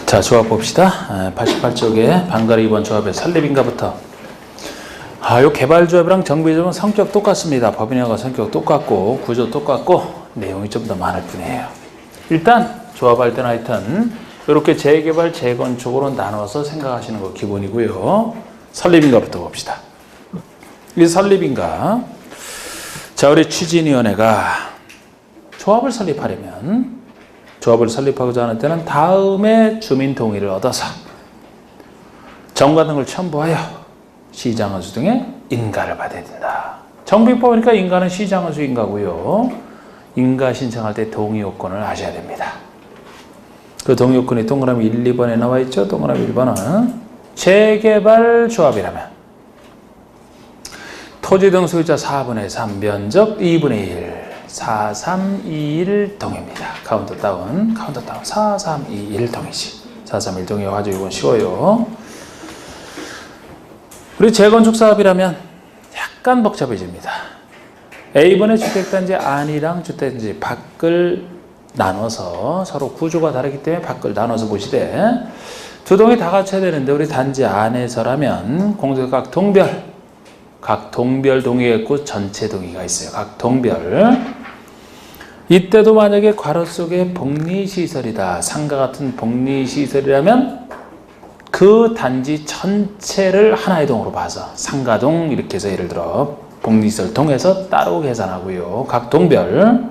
자, 조합 봅시다. 88쪽에 방가리 2번 조합의 설립인가부터. 요 개발조합이랑 정비조합은 성격 똑같습니다. 법인하고 성격 똑같고 구조 똑같고 내용이 좀 더 많을 뿐이에요. 일단 조합할 때는 하여튼 이렇게 재개발, 재건축으로 나눠서 생각하시는 거 기본이고요. 설립인가부터 봅시다. 이 설립인가. 자, 우리 추진위원회가 조합을 설립하고자 하는 때는 다음에 주민 동의를 얻어서 정과 등을 첨부하여 시장허수 등의 인가를 받아야 된다. 정비법이니까 인가는 시장허수 인가고요. 인가 신청할 때 동의 요건을 아셔야 됩니다. 그 동의 요건이 동그라미 1, 2번에 나와 있죠. 동그라미 1번은 재개발 조합이라면 토지 등 소유자 4분의 3, 면적 2분의 1, 4, 3, 2, 1 동입니다. 카운터 다운, 4, 3, 2, 1 동이지. 4, 3, 1 동이 아주 이건 쉬워요. 우리 재건축 사업이라면 약간 복잡해집니다. A번의 주택단지 안이랑 주택단지 밖을 나눠서 서로 구조가 다르기 때문에 밖을 나눠서 보시되 두 동이 다 갖춰야 되는데 우리 단지 안에서라면 공소가 각 동별 동의가 있고 전체 동의가 있어요. 각 동별. 이때도 만약에 괄호 속에 복리시설이다. 상가 같은 복리시설이라면 그 단지 전체를 하나의 동으로 봐서 상가동 이렇게 해서 예를 들어 복리시설 동에서 따로 계산하고요. 각 동별.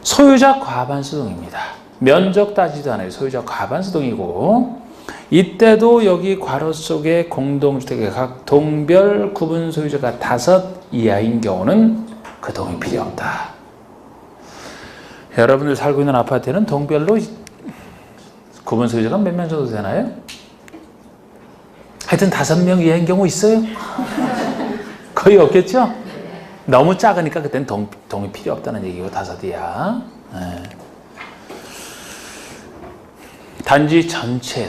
소유자 과반수 동입니다. 면적 따지도 않아요. 소유자 과반수 동이고 이때도 여기 괄호 속에 공동주택의 각 동별 구분 소유자가 5 이하인 경우는 그 동이 필요 없다. 여러분들 살고 있는 아파트는 동별로 구분 소유자가 몇 명 정도 되나요? 하여튼 5명 이하인 경우 있어요? 거의 없겠죠? 너무 작으니까 그때는 동이 필요 없다는 얘기고 5 이하. 네. 단지 전체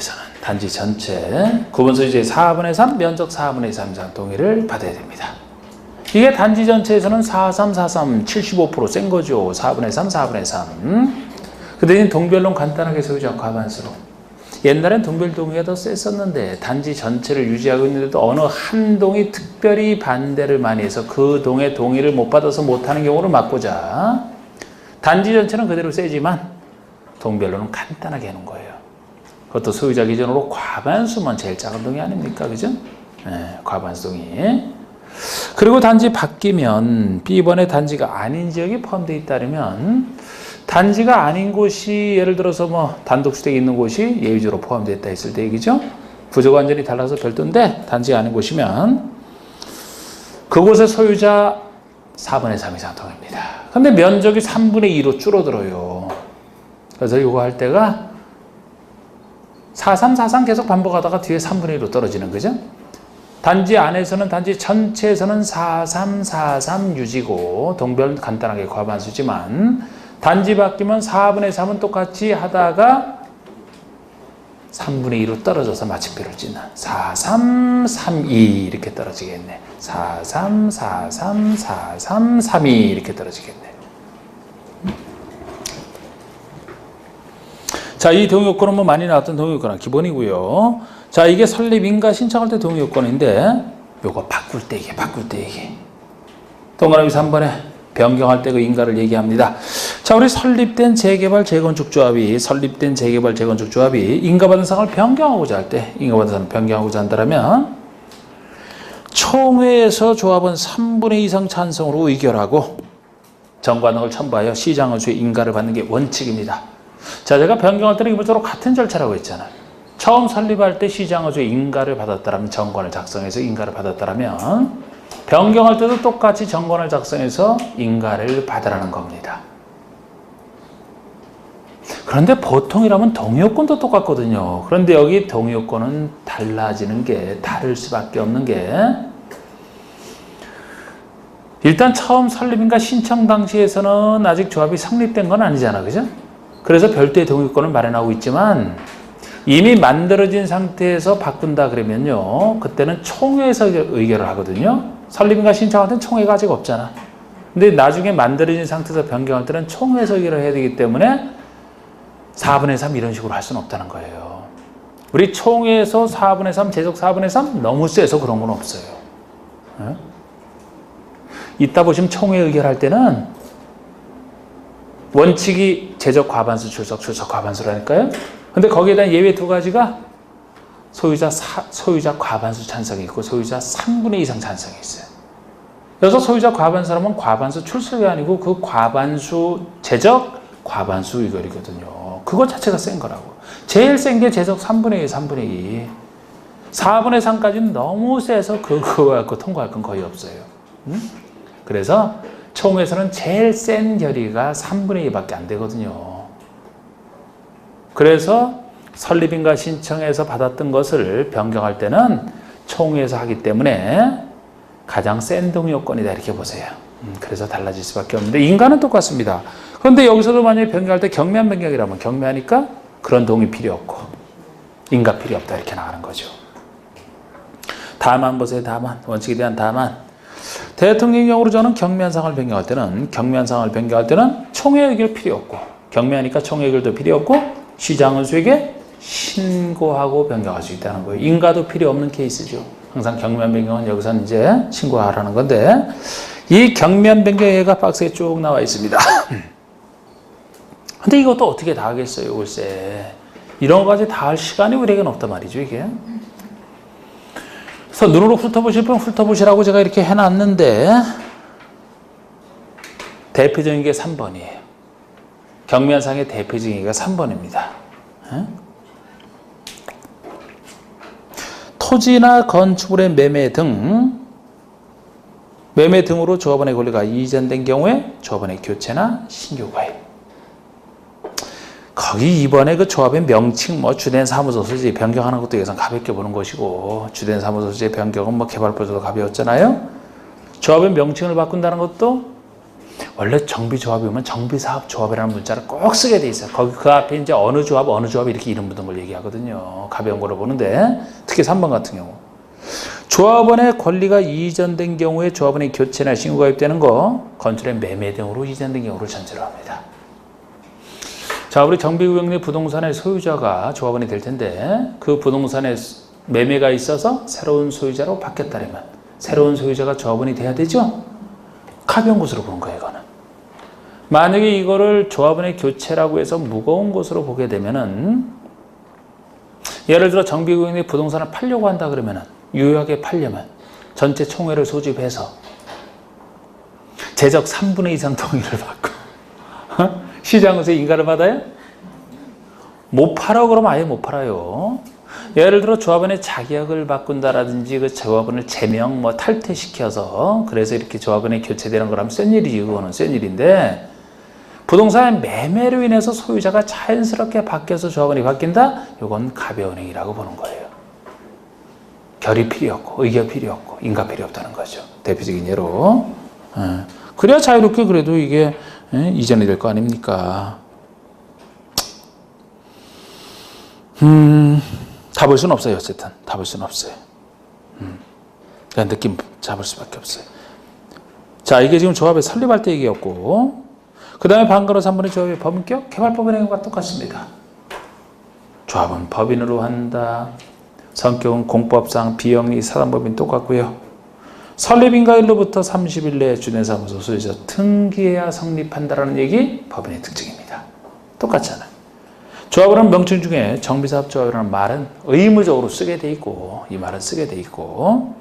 구분 소유자의 4분의 3, 면적 4분의 3 이상 동의를 받아야 됩니다. 이게 단지 전체에서는 4343, 75% 센 거죠. 4분의 3, 4분의 3. 그때는 동별론 간단하게 소유자 과반수로. 옛날엔 동별 동의가 더 셌었는데 단지 전체를 유지하고 있는데도 어느 한 동이 특별히 반대를 많이 해서 그 동의 동의를 못 받아서 못하는 경우를 막고자 단지 전체는 그대로 세지만 동별로는 간단하게 해놓은 거예요. 그것도 소유자 기준으로 과반수만 제일 작은 동의 아닙니까? 그죠? 네, 과반수 동의. 그리고 단지 바뀌면 B번의 단지가 아닌 지역이 포함되어 있다면 단지가 아닌 곳이 예를 들어서 뭐 단독주택이 있는 곳이 예외적으로 포함되어 있다 했을 때 얘기죠. 구조가 완전히 달라서 별도인데 단지가 아닌 곳이면 그곳의 소유자 4분의 3 이상 동입니다. 근데 면적이 3분의 2로 줄어들어요. 그래서 이거 할 때가 4343 계속 반복하다가 뒤에 3분의 1로 떨어지는 거죠. 단지 안에서는 단지 전체에서는 4343 유지고 동별 간단하게 과반수지만 단지 바뀌면 4분의 3은 똑같이 하다가 3분의 2로 떨어져서 마침표를 찍는 4332 이렇게 떨어지겠네. 4343 4332 이렇게 떨어지겠네. 자, 이 동의 요건은 뭐 많이 나왔던 동의 요건은 기본이고요. 자, 이게 설립인가 신청할 때 동의 요건인데 요거 바꿀 때 이게 동그라미 3번에 변경할 때 그 인가를 얘기합니다. 자, 우리 설립된 재개발 재건축 조합이 인가받은 사항을 변경하고자 할 때 인가받은 사항을 변경하고자 한다면 총회에서 조합은 3분의 2 이상 찬성으로 의결하고 정과 등을 첨부하여 시장허수의 인가를 받는 게 원칙입니다. 자, 제가 변경할 때는 기본적으로 같은 절차라고 했잖아요. 처음 설립할 때 시장허수의 인가를 받았다라면 정관을 작성해서 인가를 받았다라면 변경할 때도 똑같이 정관을 작성해서 인가를 받으라는 겁니다. 그런데 보통이라면 동의요건도 똑같거든요. 그런데 여기 동의요건은 달라지는 게 다를 수밖에 없는 게 일단 처음 설립인가 신청 당시에서는 아직 조합이 성립된 건 아니잖아, 그죠? 그래서 별도의 동의요건을 마련하고 있지만 이미 만들어진 상태에서 바꾼다 그러면요, 그때는 총회에서 의결을 하거든요. 설립인가 신청할 때는 총회가 아직 없잖아. 근데 나중에 만들어진 상태에서 변경할 때는 총회에서 의결을 해야 되기 때문에 4분의 3 이런 식으로 할 수는 없다는 거예요. 우리 총에서 4분의 3, 제적 4분의 3 너무 세서 그런 건 없어요. 네? 이따 보시면 총회 의결할 때는 원칙이 제적 과반수, 출석 과반수라니까요. 근데 거기에 대한 예외 두 가지가 소유자 과반수 찬성이 있고 소유자 3분의 2 이상 찬성이 있어요. 그래서 소유자 과반수라면 과반수 출석이 아니고 그 과반수 제적 과반수 의결이거든요. 그거 자체가 센 거라고. 제일 센 게 제적 3분의 2, 3분의 2. 4분의 3까지는 너무 세서 그거 갖고 통과할 건 거의 없어요. 그래서 총회에서는 제일 센 결의가 3분의 2밖에 안 되거든요. 그래서 설립인가 신청해서 받았던 것을 변경할 때는 총회에서 하기 때문에 가장 센 동의 요건이다 이렇게 보세요. 그래서 달라질 수밖에 없는데 인간은 똑같습니다. 그런데 여기서도 만약에 변경할 때 경미한 변경이라면 경미하니까 그런 동의 필요 없고 인가 필요 없다 이렇게 나가는 거죠. 다만 보세요. 다만 원칙에 대한 다만 대통령령으로 저는 경미한 상황을 변경할 때는 총회 의결 필요 없고 경미하니까 총회 의결도 필요 없고 시장은수에게 신고하고 변경할 수 있다는 거예요. 인가도 필요 없는 케이스죠. 항상 경미한 변경은 여기서는 이제 신고하라는 건데 이 경미한 변경회가 박스에 쭉 나와 있습니다. 근데 이것도 어떻게 다 하겠어요, 글쎄. 이런 것까지 다 할 시간이 우리에게는 없단 말이죠, 이게. 그래서 눈으로 훑어보실 분 훑어보시라고 제가 이렇게 해놨는데 대표적인 게 3번이에요. 경미한상의 대표적인 게 3번입니다. 토지나 건축물의 매매 등으로 조합원의 권리가 이전된 경우에 조합원의 교체나 신규 가입. 거기 이번에 그 조합의 명칭, 주된 사무소 소재 변경하는 것도 예상 가볍게 보는 것이고, 주된 사무소 소재 변경은 개발부서도 가벼웠잖아요. 조합의 명칭을 바꾼다는 것도 원래 정비조합이면 정비사업조합이라는 문자를 꼭 쓰게 돼 있어요. 거기 그 앞에 이제 어느 조합 이렇게 이름 붙은 걸 얘기하거든요. 가벼운 거로 보는데 특히 3번 같은 경우 조합원의 권리가 이전된 경우에 조합원의 교체나 신고 가입되는 거 건축의 매매 등으로 이전된 경우를 전제로 합니다. 자, 우리 정비구역내 부동산의 소유자가 조합원이 될 텐데 그 부동산에 매매가 있어서 새로운 소유자로 바뀌었다면 새로운 소유자가 조합원이 돼야 되죠? 가벼운 것으로 보는 거예요, 이거는. 만약에 이거를 조합원의 교체라고 해서 무거운 것으로 보게 되면은 예를 들어 정비구역내 부동산을 팔려고 한다 그러면은 유효하게 팔려면 전체 총회를 소집해서 제적 3분의 2 이상 동의를 받고 시장에서 인가를 받아요? 못 팔아 그러면 아예 못 팔아요. 예를 들어 조합원의 자격을 바꾼다라든지 그 조합원을 제명 탈퇴시켜서 그래서 이렇게 조합원이 교체되는 거라면 센 일이지. 그거는 센 일인데 부동산의 매매로 인해서 소유자가 자연스럽게 바뀌어서 조합원이 바뀐다? 이건 가벼운 행위라고 보는 거예요. 결의 필요 없고 의결 필요 없고 인가 필요 없다는 거죠. 대표적인 예로. 그래야 자유롭게 그래도 이게 이전이 될 거 아닙니까? 다 볼 수는 없어요. 어쨌든 다 볼 수는 없어요. 그냥 느낌 잡을 수밖에 없어요. 자, 이게 지금 조합의 설립할 때 얘기였고 그 다음에 방과로 3번의 조합의 법인격 개발법의 내용과 똑같습니다. 조합은 법인으로 한다. 성격은 공법상 비영리 사단법인 똑같고요. 설립인가일로부터 30일 내에 주된 사무소 소유자 등기해야 성립한다라는 얘기 법인의 특징입니다. 똑같잖아요. 조합원은 명칭 중에 정비사업조합이라는 말은 의무적으로 쓰게 돼 있고 이 말은 쓰게 돼 있고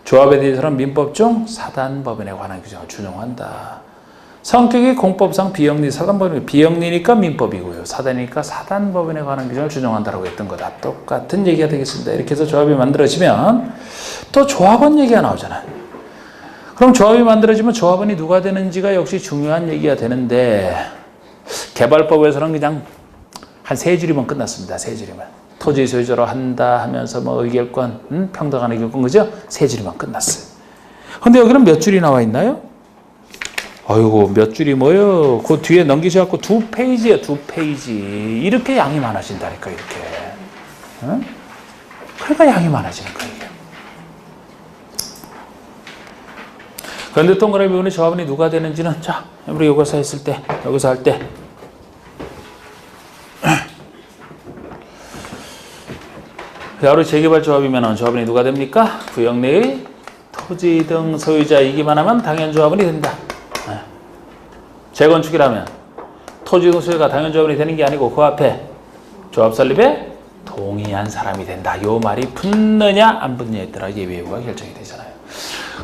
조합에 대해서는 민법 중 사단법인에 관한 규정을 준용한다. 성격이 공법상 비영리 사단법인 비영리니까 민법이고요. 사단이니까 사단법인에 관한 규정을 준용한다라고 했던 거다. 똑같은 얘기가 되겠습니다. 이렇게 해서 조합이 만들어지면 또 조합원 얘기가 나오잖아요. 그럼 조합이 만들어지면 조합원이 누가 되는지가 역시 중요한 얘기가 되는데 개발법에서는 그냥 한 3줄이면 끝났습니다. 3줄이면. 토지 소유자로 한다 하면서 의결권, 평등한 의결권, 그죠? 3줄이면 끝났어요. 근데 여기는 몇 줄이 나와 있나요? 아이고, 몇 줄이 뭐요? 그 뒤에 넘기셔갖고 2페이지예요, 2페이지. 이렇게 양이 많아진다니까, 이렇게. 응? 그러니까 양이 많아지는 거예요. 그런데 동그라미 부분에 조합원이 누가 되는지는, 자, 우리 여기서 했을 때, 여기서 할 때, 가로 재개발 조합이면 조합원이 누가 됩니까? 구역 내의 토지 등 소유자이기만 하면 당연 조합원이 된다. 재건축이라면 토지 등 소유가 당연 조합원이 되는 게 아니고 그 앞에 조합 설립에 동의한 사람이 된다. 요 말이 붙느냐 안 붙느냐에 따라 예외가 결정이 되잖아요.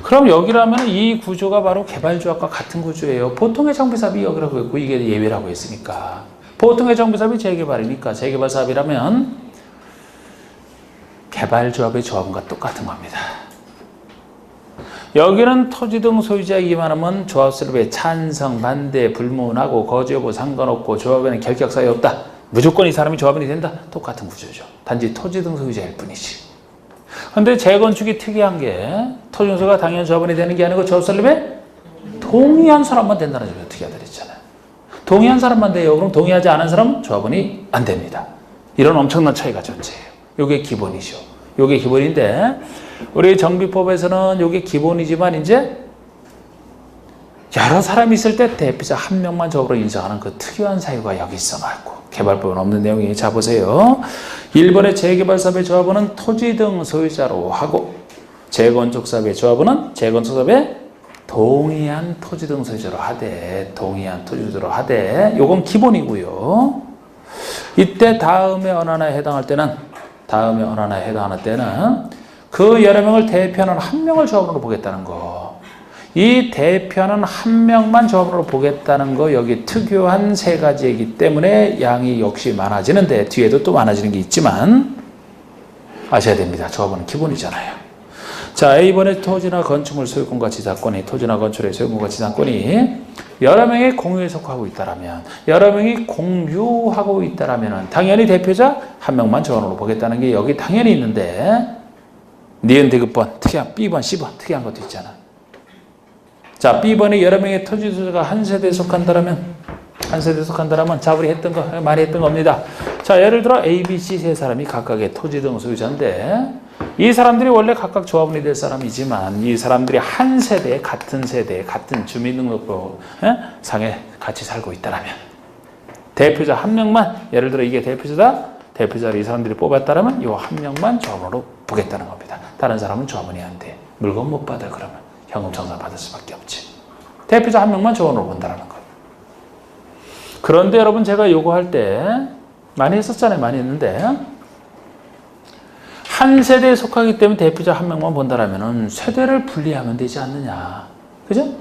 그럼 여기라면 이 구조가 바로 개발조합과 같은 구조예요. 보통의 정비사업이 여기라고 했고 이게 예외라고 했으니까. 보통의 정비사업이 재개발이니까 재개발 사업이라면 개발조합의 조합과 똑같은 겁니다. 여기는 토지 등 소유자이기만 하면 조합 설립에 찬성, 반대, 불문하고 거지 여부 상관없고 조합에는 결격 사유 없다. 무조건 이 사람이 조합원이 된다. 똑같은 구조죠. 단지 토지 등 소유자일 뿐이지. 근데 재건축이 특이한 게 토지 등 소유가 당연 조합원이 되는 게 아니고 조합 설립에 동의한 사람만 된다는 점이 특이하다 그랬잖아요. 동의한 사람만 돼요. 그럼 동의하지 않은 사람은 조합원이 안 됩니다. 이런 엄청난 차이가 존재해요. 이게 기본이죠. 이게 기본인데 우리 정비법에서는 이게 기본이지만 이제 여러 사람이 있을 때 대표자 한 명만 조합으로 인정하는 그 특이한 사유가 여기 있어갖고 개발법은 없는 내용이. 자 보세요. 1번의 재개발 사업의 조합원은 토지 등 소유자로 하고 재건축 사업의 조합원은 재건축 사업에 동의한 토지 등 소유자로 하되 동의한 토지 소유자로 하되 요건 기본이고요. 이때 다음에 어느 하나에 해당할 때는 그 여러 명을 대표하는 한 명을 조합원으로 보겠다는 거. 이 대표하는 한 명만 조합원으로 보겠다는 거 여기 특유한 세 가지이기 때문에 양이 역시 많아지는데 뒤에도 또 많아지는 게 있지만 아셔야 됩니다. 조합원은 기본이잖아요. 자, A번의 토지나 건축물 소유권과 지상권이 토지나 건축의 소유권과 지상권이 여러 명이 공유에 속하고 있다라면 여러 명이 공유하고 있다라면 당연히 대표자 한 명만 조합원으로 보겠다는 게 여기 당연히 있는데 니은 디귿번 특이한 B번 C번 특이한 것도 있잖아. 자, B번에 여러 명의 토지 소유자가 한 세대에 속한다라면 자, 우리 했던 거 많이 했던 겁니다. 자, 예를 들어 A, B, C 세 사람이 각각의 토지 등 소유자인데 이 사람들이 원래 각각 조합원이 될 사람이지만 이 사람들이 한 세대에 같은 주민등록부 상에 같이 살고 있다라면 대표자 한 명만 예를 들어 이게 대표자를 이 사람들이 뽑았다라면 이 한 명만 조합원으로 보겠다는 겁니다. 다른 사람은 조합원이 안 돼. 물건 못 받아 그러면 현금 청산 받을 수밖에 없지. 대표자 한 명만 조합원으로 본다라는 거예요. 그런데 여러분 제가 요구할 때 많이 했었잖아요. 많이 했는데 한 세대에 속하기 때문에 대표자 한 명만 본다라면은 세대를 분리하면 되지 않느냐. 그죠?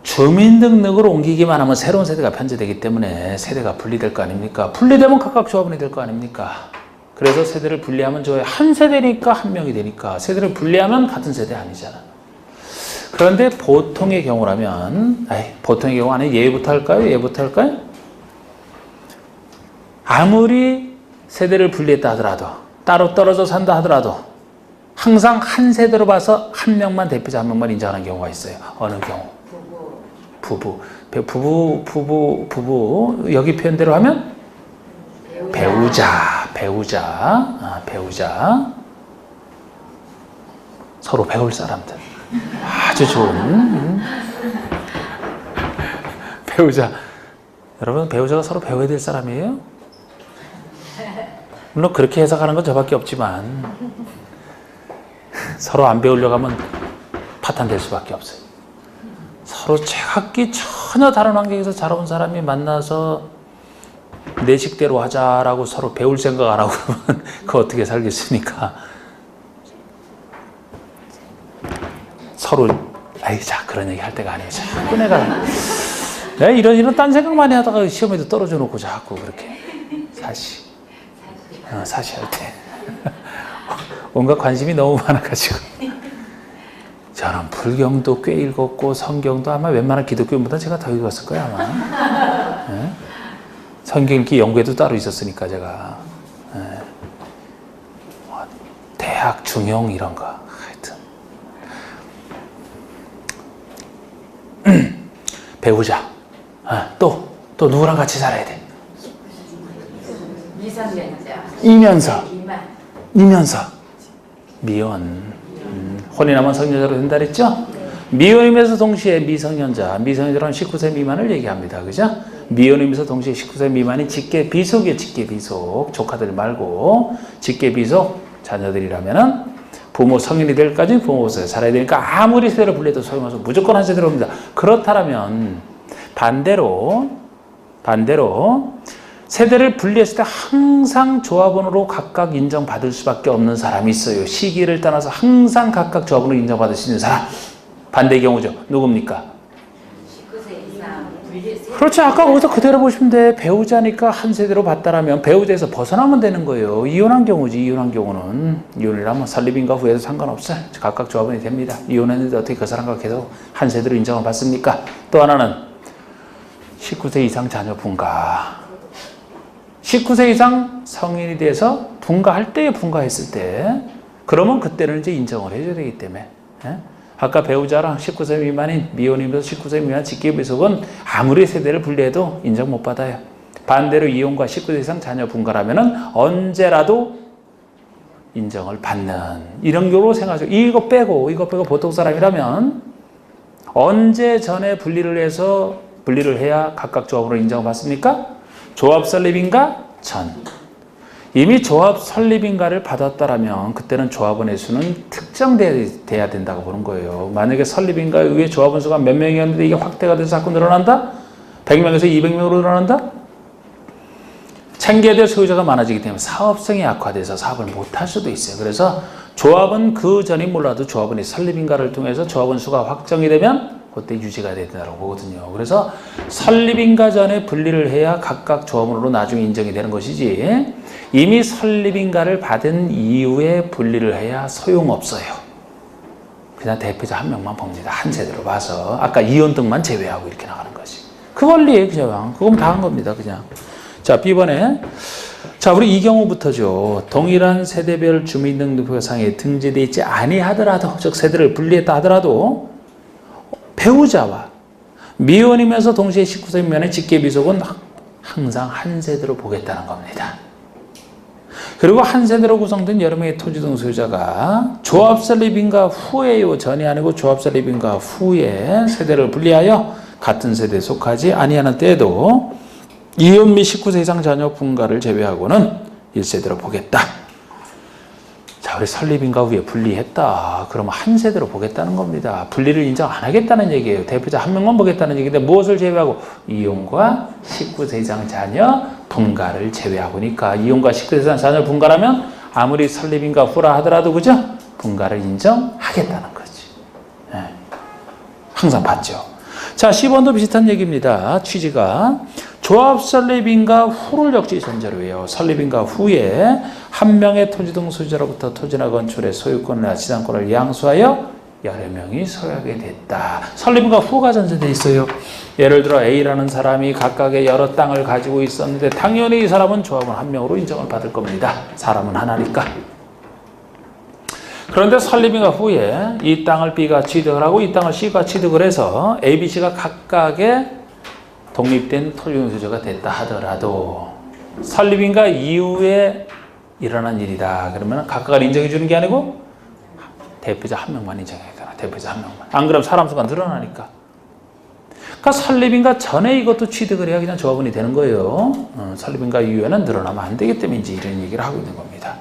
주민등록을 옮기기만 하면 새로운 세대가 편제되기 때문에 세대가 분리될 거 아닙니까? 분리되면 각각 조합원이 될 거 아닙니까? 그래서 세대를 분리하면 한 세대니까 한 명이 되니까 세대를 분리하면 같은 세대 아니잖아. 그런데 보통의 경우라면 보통의 경우 안에 예부터 할까요? 아무리 세대를 분리했다 하더라도 따로 떨어져 산다 하더라도 항상 한 세대로 봐서 한 명만 대표자 한 명만 인정하는 경우가 있어요. 어느 경우? 부부 여기 표현대로 하면 배우자 서로 배울 사람들 아주 좋은 배우자. 여러분 배우자가 서로 배워야 될 사람이에요? 물론 그렇게 해석하는 건 저밖에 없지만 서로 안 배우려고 하면 파탄될 수밖에 없어요. 서로 제각기 전혀 다른 환경에서 자라온 사람이 만나서 내 식대로 하자라고 서로 배울 생각 안 하고 그러면 그거 어떻게 살겠습니까? 서로 자 그런 얘기 할 때가 아니에요. 자꾸 내가 이런 딴 생각 많이 하다가 시험에도 떨어져 놓고 자꾸 그렇게 사시 할 때 온갖 관심이 너무 많아가지고 저는 불경도 꽤 읽었고 성경도 아마 웬만한 기독교보다 제가 더 읽었을 거예요 아마. 네? 성경 읽기 연구회도 따로 있었으니까 제가 대학 중용 이런 거 하여튼 배우자. 또 누구랑 같이 살아야 돼? 이면서 미혼. 혼인하면 성년자로 된다 그랬죠? 미혼이면서 동시에 미성년자라는 19세 미만을 얘기합니다. 그죠? 미혼임에서 동시에 19세 미만인 직계 비속이에요. 직계 비속. 조카들 말고 직계 비속 자녀들이라면은 부모 성인이 될 때까지 부모로서 살아야 되니까 아무리 세대를 불려도 소용없어. 무조건 한 세대로 옵니다. 그렇다면 반대로 세대를 분리했을 때 항상 조합원으로 각각 인정받을 수밖에 없는 사람이 있어요. 시기를 떠나서 항상 각각 조합원으로 인정받을 수 있는 사람. 반대의 경우죠. 누굽니까? 19세 이상 그렇죠. 아까 거기서 그대로 보시면 돼. 배우자니까 한 세대로 봤다라면 배우자에서 벗어나면 되는 거예요. 이혼한 경우지. 이혼한 경우는 이혼이라면 설립인가 후에도 상관없어요. 각각 조합원이 됩니다. 이혼했는데 어떻게 그 사람과 계속 한 세대로 인정을 받습니까? 또 하나는 19세 이상 자녀 분가. 19세 이상 성인이 돼서 분가할 때에 분가했을 때 그러면 그때는 이제 인정을 해줘야 되기 때문에 아까 배우자랑 19세 미만인 미혼이면서 19세 미만 직계비속은 아무리 세대를 분리해도 인정 못 받아요. 반대로 이혼과 19세 이상 자녀 분가라면은 언제라도 인정을 받는 이런 경우로 생각하죠. 이거 빼고 보통 사람이라면 언제 전에 분리를 해야 각각 조합으로 인정을 받습니까? 조합 설립인가? 전. 이미 조합 설립인가를 받았다라면 그때는 조합원의 수는 특정돼야 된다고 보는 거예요. 만약에 설립인가 이후에 조합원 수가 몇 명이었는데 이게 확대가 돼서 자꾸 늘어난다? 100명에서 200명으로 늘어난다? 챙겨야 될 소유자가 많아지기 때문에 사업성이 악화돼서 사업을 못할 수도 있어요. 그래서 조합은 그 전이 몰라도 조합원이 설립인가를 통해서 조합원 수가 확정이 되면 그때 유지가 된다고 보거든요. 그래서 설립인가 전에 분리를 해야 각각 조합원으로 나중에 인정이 되는 것이지 이미 설립인가를 받은 이후에 분리를 해야 소용없어요. 그냥 대표자 한 명만 봅니다. 한 세대로 봐서 아까 이혼 등만 제외하고 이렇게 나가는 거지. 그 원리에 그냥 그건 다 한 겁니다. 그냥. 자, B번에 자, 우리 이 경우부터죠. 동일한 세대별 주민등록표상에 등재되어 있지 아니하더라도 즉 세대를 분리했다 하더라도 배우자와 미혼이면서 동시에 19세 미만의 직계비속은 항상 한 세대로 보겠다는 겁니다. 그리고 한 세대로 구성된 여러 명의 토지 등 소유자가 조합 설립인가 후에요. 전이 아니고 조합 설립인가 후에 세대를 분리하여 같은 세대에 속하지 아니하는 때에도 이혼 및 19세 이상 자녀 분가를 제외하고는 1세대로 보겠다. 자, 우리 설립인가 후에 분리했다. 그러면 한 세대로 보겠다는 겁니다. 분리를 인정 안 하겠다는 얘기예요. 대표자 한 명만 보겠다는 얘기인데 무엇을 제외하고? 이혼과 19세 이상 자녀 분가를 제외하고니까 이혼과 19세 이상 자녀 분가라면 아무리 설립인가 후라 하더라도 그죠? 분가를 인정하겠다는 거지. 네. 항상 봤죠. 자, 10번도 비슷한 얘기입니다. 취지가 조합 설립인가 후를 역시 전제로 해요. 설립인가 후에 한 명의 토지 등 소유자로부터 토지나 건축의 소유권이나 지상권을 양수하여 여러 명이 소유하게 됐다. 설립인가 후가 전제되어 있어요. 예를 들어 A라는 사람이 각각의 여러 땅을 가지고 있었는데 당연히 이 사람은 조합원 한 명으로 인정을 받을 겁니다. 사람은 하나니까. 그런데 설립인가 후에 이 땅을 B가 취득을 하고 이 땅을 C가 취득을 해서 A, B, C가 각각의 독립된 토지소유자가 됐다 하더라도 설립인가 이후에 일어난 일이다. 그러면 각각을 인정해 주는 게 아니고 대표자 한 명만 인정해야 되나. 대표자 한 명만. 안 그러면 사람 수가 늘어나니까. 그러니까 설립인가 전에 이것도 취득을 해야 그냥 조합원이 되는 거예요. 설립인가 이후에는 늘어나면 안 되기 때문에 이제 이런 얘기를 하고 있는 겁니다.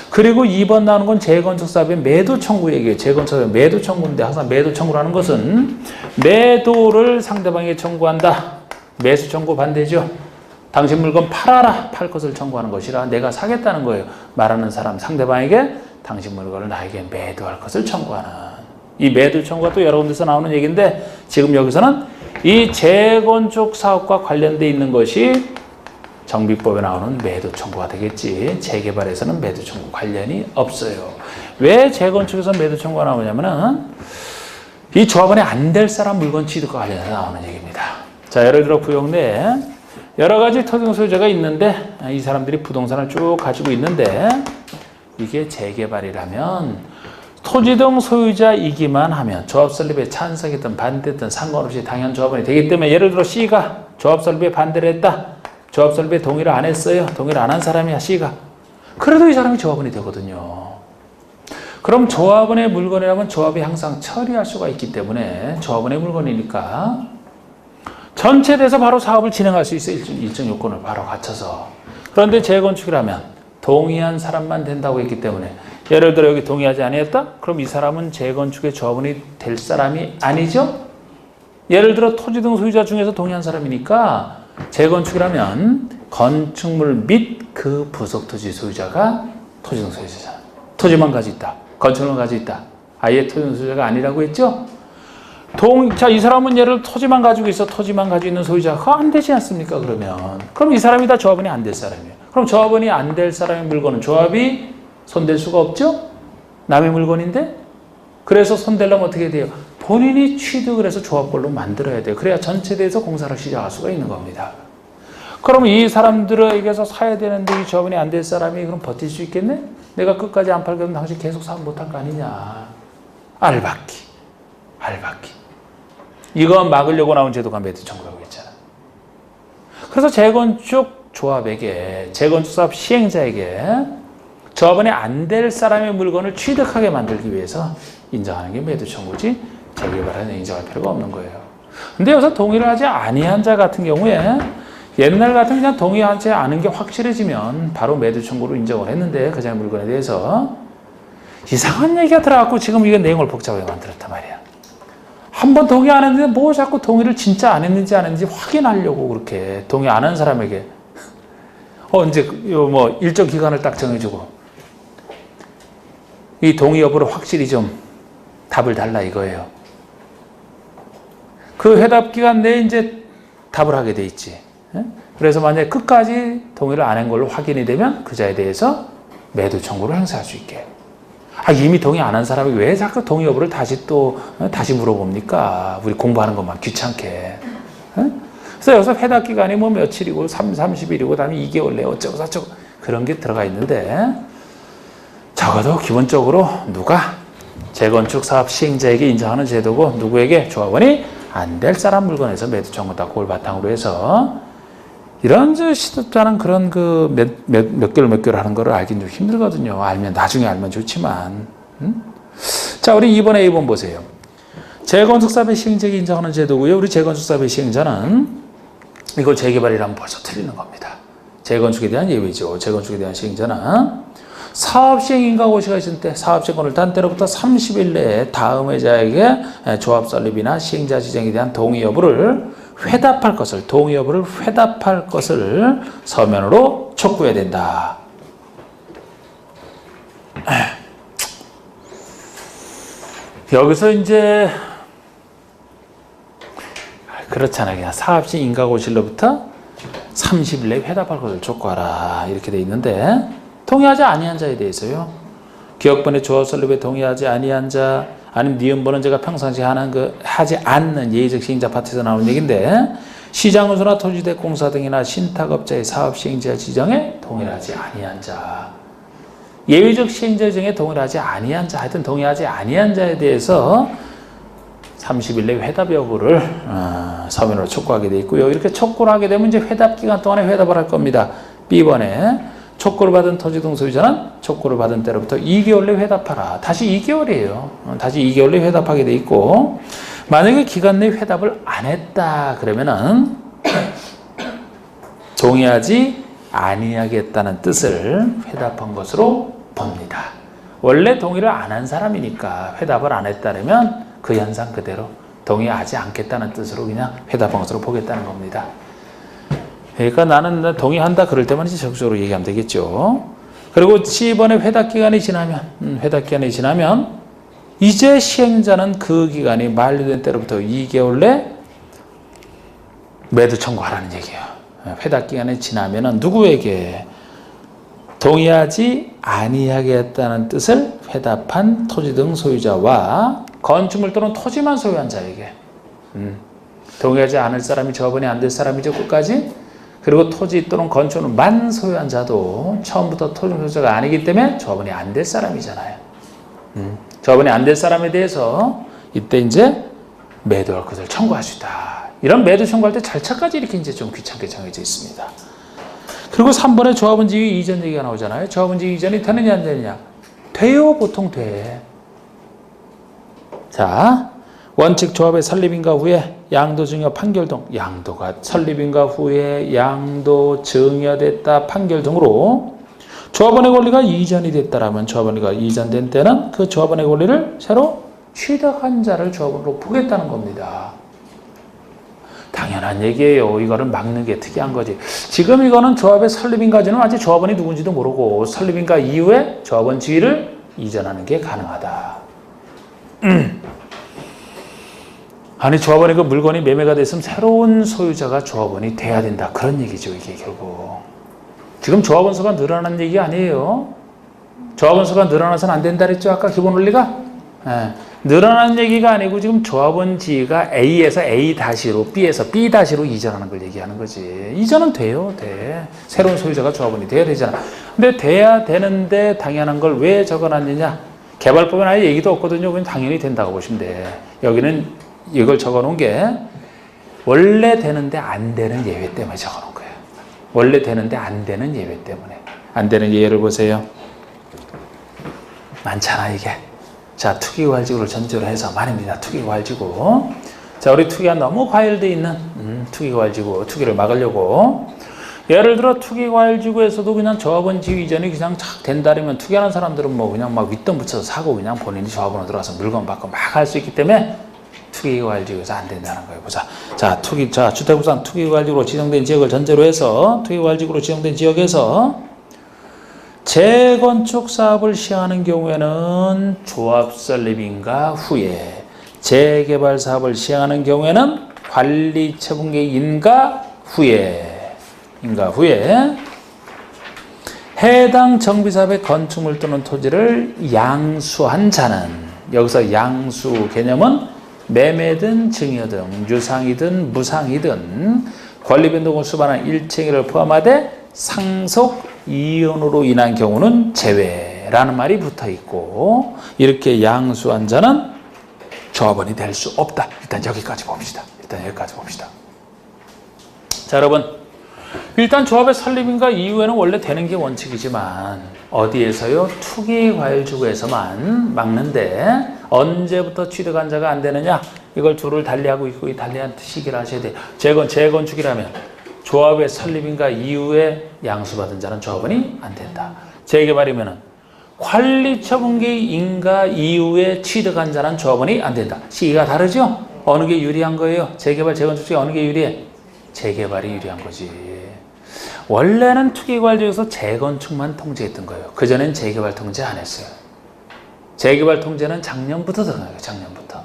그리고 2번 나오는 건 재건축 사업의 매도 청구 얘기예요. 재건축 사업의 매도 청구인데 항상 매도 청구라는 것은 매도를 상대방에게 청구한다. 매수 청구 반대죠. 당신 물건 팔아라. 팔 것을 청구하는 것이라 내가 사겠다는 거예요. 말하는 사람 상대방에게 당신 물건을 나에게 매도할 것을 청구하는. 이 매도 청구가 또 여러 군데서 나오는 얘기인데 지금 여기서는 이 재건축 사업과 관련돼 있는 것이 정비법에 나오는 매도 청구가 되겠지. 재개발에서는 매도 청구 관련이 없어요. 왜 재건축에서 매도 청구가 나오냐면은 이 조합원이 안 될 사람 물건 취득과 관련해서 나오는 얘기입니다. 자, 예를 들어 구역 내에 여러 가지 토지 소유자가 있는데 이 사람들이 부동산을 쭉 가지고 있는데 이게 재개발이라면 토지 등 소유자이기만 하면 조합 설립에 찬성했든 반대했든 상관없이 당연 조합원이 되기 때문에 예를 들어 C가 조합 설립에 반대를 했다. 조합 설립에 동의를 안 했어요. 동의를 안 한 사람이야, C가. 그래도 이 사람이 조합원이 되거든요. 그럼 조합원의 물건이라면 조합이 항상 처리할 수가 있기 때문에 조합원의 물건이니까 전체돼서 바로 사업을 진행할 수 있어. 일정 요건을 바로 갖춰서. 그런데 재건축이라면 동의한 사람만 된다고 했기 때문에 예를 들어 여기 동의하지 아니했다? 그럼 이 사람은 재건축의 조합원이 될 사람이 아니죠? 예를 들어 토지 등 소유자 중에서 동의한 사람이니까 재건축이라면 건축물 및 그 부속 토지 소유자가 토지 등 소유자잖아. 토지만 가지고 있다. 건축물만 가지고 있다. 아예 토지 등 소유자가 아니라고 했죠? 자, 이 사람은 예를 들어 토지만 가지고 있어. 토지만 가지고 있는 소유자가 안 되지 않습니까? 그럼 이 사람이 다 조합원이 안 될 사람이에요. 그럼 조합원이 안 될 사람의 물건은 조합이 손댈 수가 없죠? 남의 물건인데? 그래서 손대려면 어떻게 돼요? 본인이 취득을 해서 조합별로 만들어야 돼요. 그래야 전체에 대해서 공사를 시작할 수가 있는 겁니다. 그럼 이 사람들에게서 사야 되는데 이 조합원이 안 될 사람이 그럼 버틸 수 있겠네? 내가 끝까지 안 팔거든 당신 계속 사업 못할 거 아니냐. 알박기. 이거 막으려고 나온 제도가 매도 청구라고 했잖아. 그래서 재건축 조합에게, 재건축 사업 시행자에게 조합원이 안 될 사람의 물건을 취득하게 만들기 위해서 인정하는 게 매도 청구지 재개발에는 인정할 필요가 없는 거예요. 근데 여기서 동의를 하지 아니한 자 같은 경우에 옛날 같은 그냥 동의하지 않은 게 확실해지면 바로 매도 청구로 인정을 했는데 그 자의 물건에 대해서 이상한 얘기가 들어갖고 지금 이게 내용을 복잡하게 만들었단 말이야. 한번 동의 안 했는데 뭐 자꾸 동의를 진짜 안 했는지 안 했는지 확인하려고 그렇게 동의 안 한 사람에게 이제 뭐 일정 기간을 딱 정해주고 이 동의 여부를 확실히 좀 답을 달라 이거예요. 그 회답 기간 내에 이제 답을 하게 돼 있지. 그래서 만약에 끝까지 동의를 안 한 걸로 확인이 되면 그 자에 대해서 매도 청구를 행사할 수 있게. 이미 동의 안 한 사람이 왜 자꾸 동의 여부를 다시 물어봅니까? 우리 공부하는 것만 귀찮게. 그래서 여기서 회답 기간이 뭐 며칠이고 30일이고 다음에 2개월 내 어쩌고 저쩌고 그런 게 들어가 있는데 적어도 기본적으로 누가 재건축 사업 시행자에게 인정하는 제도고 누구에게 조합원이 안 될 사람 물건에서 매도 청구 다 그걸 바탕으로 해서 이런 시도자는 그런 몇 개월 하는 거를 알긴 좀 힘들거든요. 나중에 알면 좋지만. 자, 우리 2번 A번 보세요. 재건축 사업의 시행자에게 인정하는 제도고요. 우리 재건축 사업의 시행자는 이걸 재개발이라면 벌써 틀리는 겁니다. 재건축에 대한 예외죠. 재건축에 대한 시행자는 사업 시행 인가 고시가 있을 때 사업 시행권을 딴 때로부터 30일 내에 다음 회자에게 조합 설립이나 시행자 지정에 대한 동의 여부를 회답할 것을 서면으로 촉구해야 된다. 여기서 이제 그렇잖아요. 그냥 사업시 인가고실로부터 30일 내에 회답할 것을 촉구하라 이렇게 돼 있는데 동의하지 아니한 자에 대해서요. 기업번의 조합 설립에 동의하지 아니한 자 아니면 니은번은 제가 평상시에 하지 않는 예의적 시행자 파트에서 나오는 얘기인데 시장운수나 토지대 공사 등이나 신탁업자의 사업 시행자 지정에 동의를 하지 아니한 자 예외적 시행자 지정에 동의를 하지 아니한 자 하여튼 동의하지 아니한 자에 대해서 30일 내 회답 여부를 서면으로 촉구하게 돼 있고요. 이렇게 촉구를 하게 되면 이제 회답 기간 동안에 회답을 할 겁니다. B번에 촉구를 받은 토지 등 소유자는 촉구를 받은 때로부터 2개월 내 회답하라. 다시 2개월이에요. 다시 2개월 내 회답하게 돼 있고 만약에 기간 내 회답을 안 했다 그러면은 동의하지 아니하겠다는 뜻을 회답한 것으로 봅니다. 원래 동의를 안 한 사람이니까 회답을 안 했다면 그 현상 그대로 동의하지 않겠다는 뜻으로 그냥 회답한 것으로 보겠다는 겁니다. 그러니까 나는 동의한다 그럴 때만 이제 적극적으로 얘기하면 되겠죠. 그리고 C번에 회답 기간이 지나면 이제 시행자는 그 기간이 만료된 때로부터 2개월 내 매도 청구하라는 얘기예요. 회답 기간이 지나면은 누구에게 동의하지 아니하겠다는 뜻을 회답한 토지 등 소유자와 건축물 또는 토지만 소유한 자에게 동의하지 않을 사람이 조합원이 안 될 사람이죠. 끝까지. 그리고 토지 또는 건축물만 소유한 자도 처음부터 토지 소유자가 아니기 때문에 조합원이 안 될 사람이잖아요. 조합원이 안 될 사람에 대해서 이때 이제 매도할 것을 청구할 수 있다. 이런 매도 청구할 때 절차까지 이렇게 이제 좀 귀찮게 정해져 있습니다. 그리고 3번에 조합원지위 이전 얘기가 나오잖아요. 조합원지위 이전이 되느냐 안 되느냐. 돼요. 보통 돼. 자, 원칙 조합의 설립인가 후에 양도 증여 판결 등 양도가 설립인가 후에 양도 증여됐다 판결 등으로 조합원의 권리가 이전이 됐다라면 조합원이가 이전된 때는 그 조합원의 권리를 새로 취득한 자를 조합원으로 보겠다는 겁니다. 당연한 얘기예요. 이거를 막는 게 특이한 거지. 지금 이거는 조합의 설립인가지는 아직 조합원이 누군지도 모르고 설립인가 이후에 조합원 지위를 이전하는 게 가능하다. 아니 조합원이 그 물건이 매매가 됐으면 새로운 소유자가 조합원이 돼야 된다. 그런 얘기죠. 이게 결국. 지금 조합원 수가 늘어난 얘기 아니에요. 조합원 수가 늘어나서는 안 된다 그랬죠. 아까 기본 원리가. 예. 늘어난 얘기가 아니고 지금 조합원 지위가 A에서 A-로 B에서 B-로 이전하는 걸 얘기하는 거지. 이전은 돼요. 돼. 새로운 소유자가 조합원이 돼야 되잖아. 근데 돼야 되는데 당연한 걸 왜 적어놨느냐. 개발법엔 아예 얘기도 없거든요. 그냥 당연히 된다고 보시면 돼. 여기는 이걸 적어놓은 게 원래 되는데 안 되는 예외 때문에 적어놓은 거예요. 원래 되는데 안 되는 예외 때문에. 안 되는 예외를 보세요. 많잖아 이게. 자, 투기과일지구를 전제로 해서 말입니다. 투기과일지구. 자, 우리 투기가 너무 과열되어 있는 투기과일지구, 투기를 막으려고. 예를 들어 투기과일지구에서도 그냥 조합원 지위 이전이 그냥 착 된다면 투기하는 사람들은 뭐 그냥 막 윗돈 붙여서 사고 그냥 본인이 조합원으로 들어가서 물건 받고 막 할 수 있기 때문에 투기과일지구에서 안 된다는 거예요. 보자. 자, 주택부산 투기과일지구로 지정된 지역을 전제로 해서 투기과일지구로 지정된 지역에서 재건축 사업을 시행하는 경우에는 조합 설립인가 후에, 재개발 사업을 시행하는 경우에는 관리 처분계획 인가 후에 해당 정비사업의 건축물 또는 토지를 양수한 자는, 여기서 양수 개념은 매매든 증여든 유상이든 무상이든 권리 변동을 수반한 일체행위를 포함하되 상속 이혼으로 인한 경우는 제외라는 말이 붙어 있고, 이렇게 양수한 자는 조합원이 될 수 없다. 일단 여기까지 봅시다. 자, 여러분. 일단 조합의 설립인가 이후에는 원래 되는 게 원칙이지만 어디에서요? 투기과일지구에서만 막는데 언제부터 취득한 자가 안 되느냐? 이걸 둘을 달리하고 있고 이 달리한 시기를 하셔야 돼요. 재건축이라면 조합의 설립인가 이후에 양수받은 자는 조합원이 안 된다. 재개발이면은 관리처분계획 인가 이후에 취득한 자는 조합원이 안 된다. 시기가 다르죠? 어느 게 유리한 거예요? 재개발, 재건축 중에 어느 게 유리해? 재개발이 유리한 거지. 원래는 투기과일지구에서 재건축만 통제했던 거예요. 그전엔 재개발 통제 안 했어요. 재개발 통제는 작년부터 들어가요. 작년부터.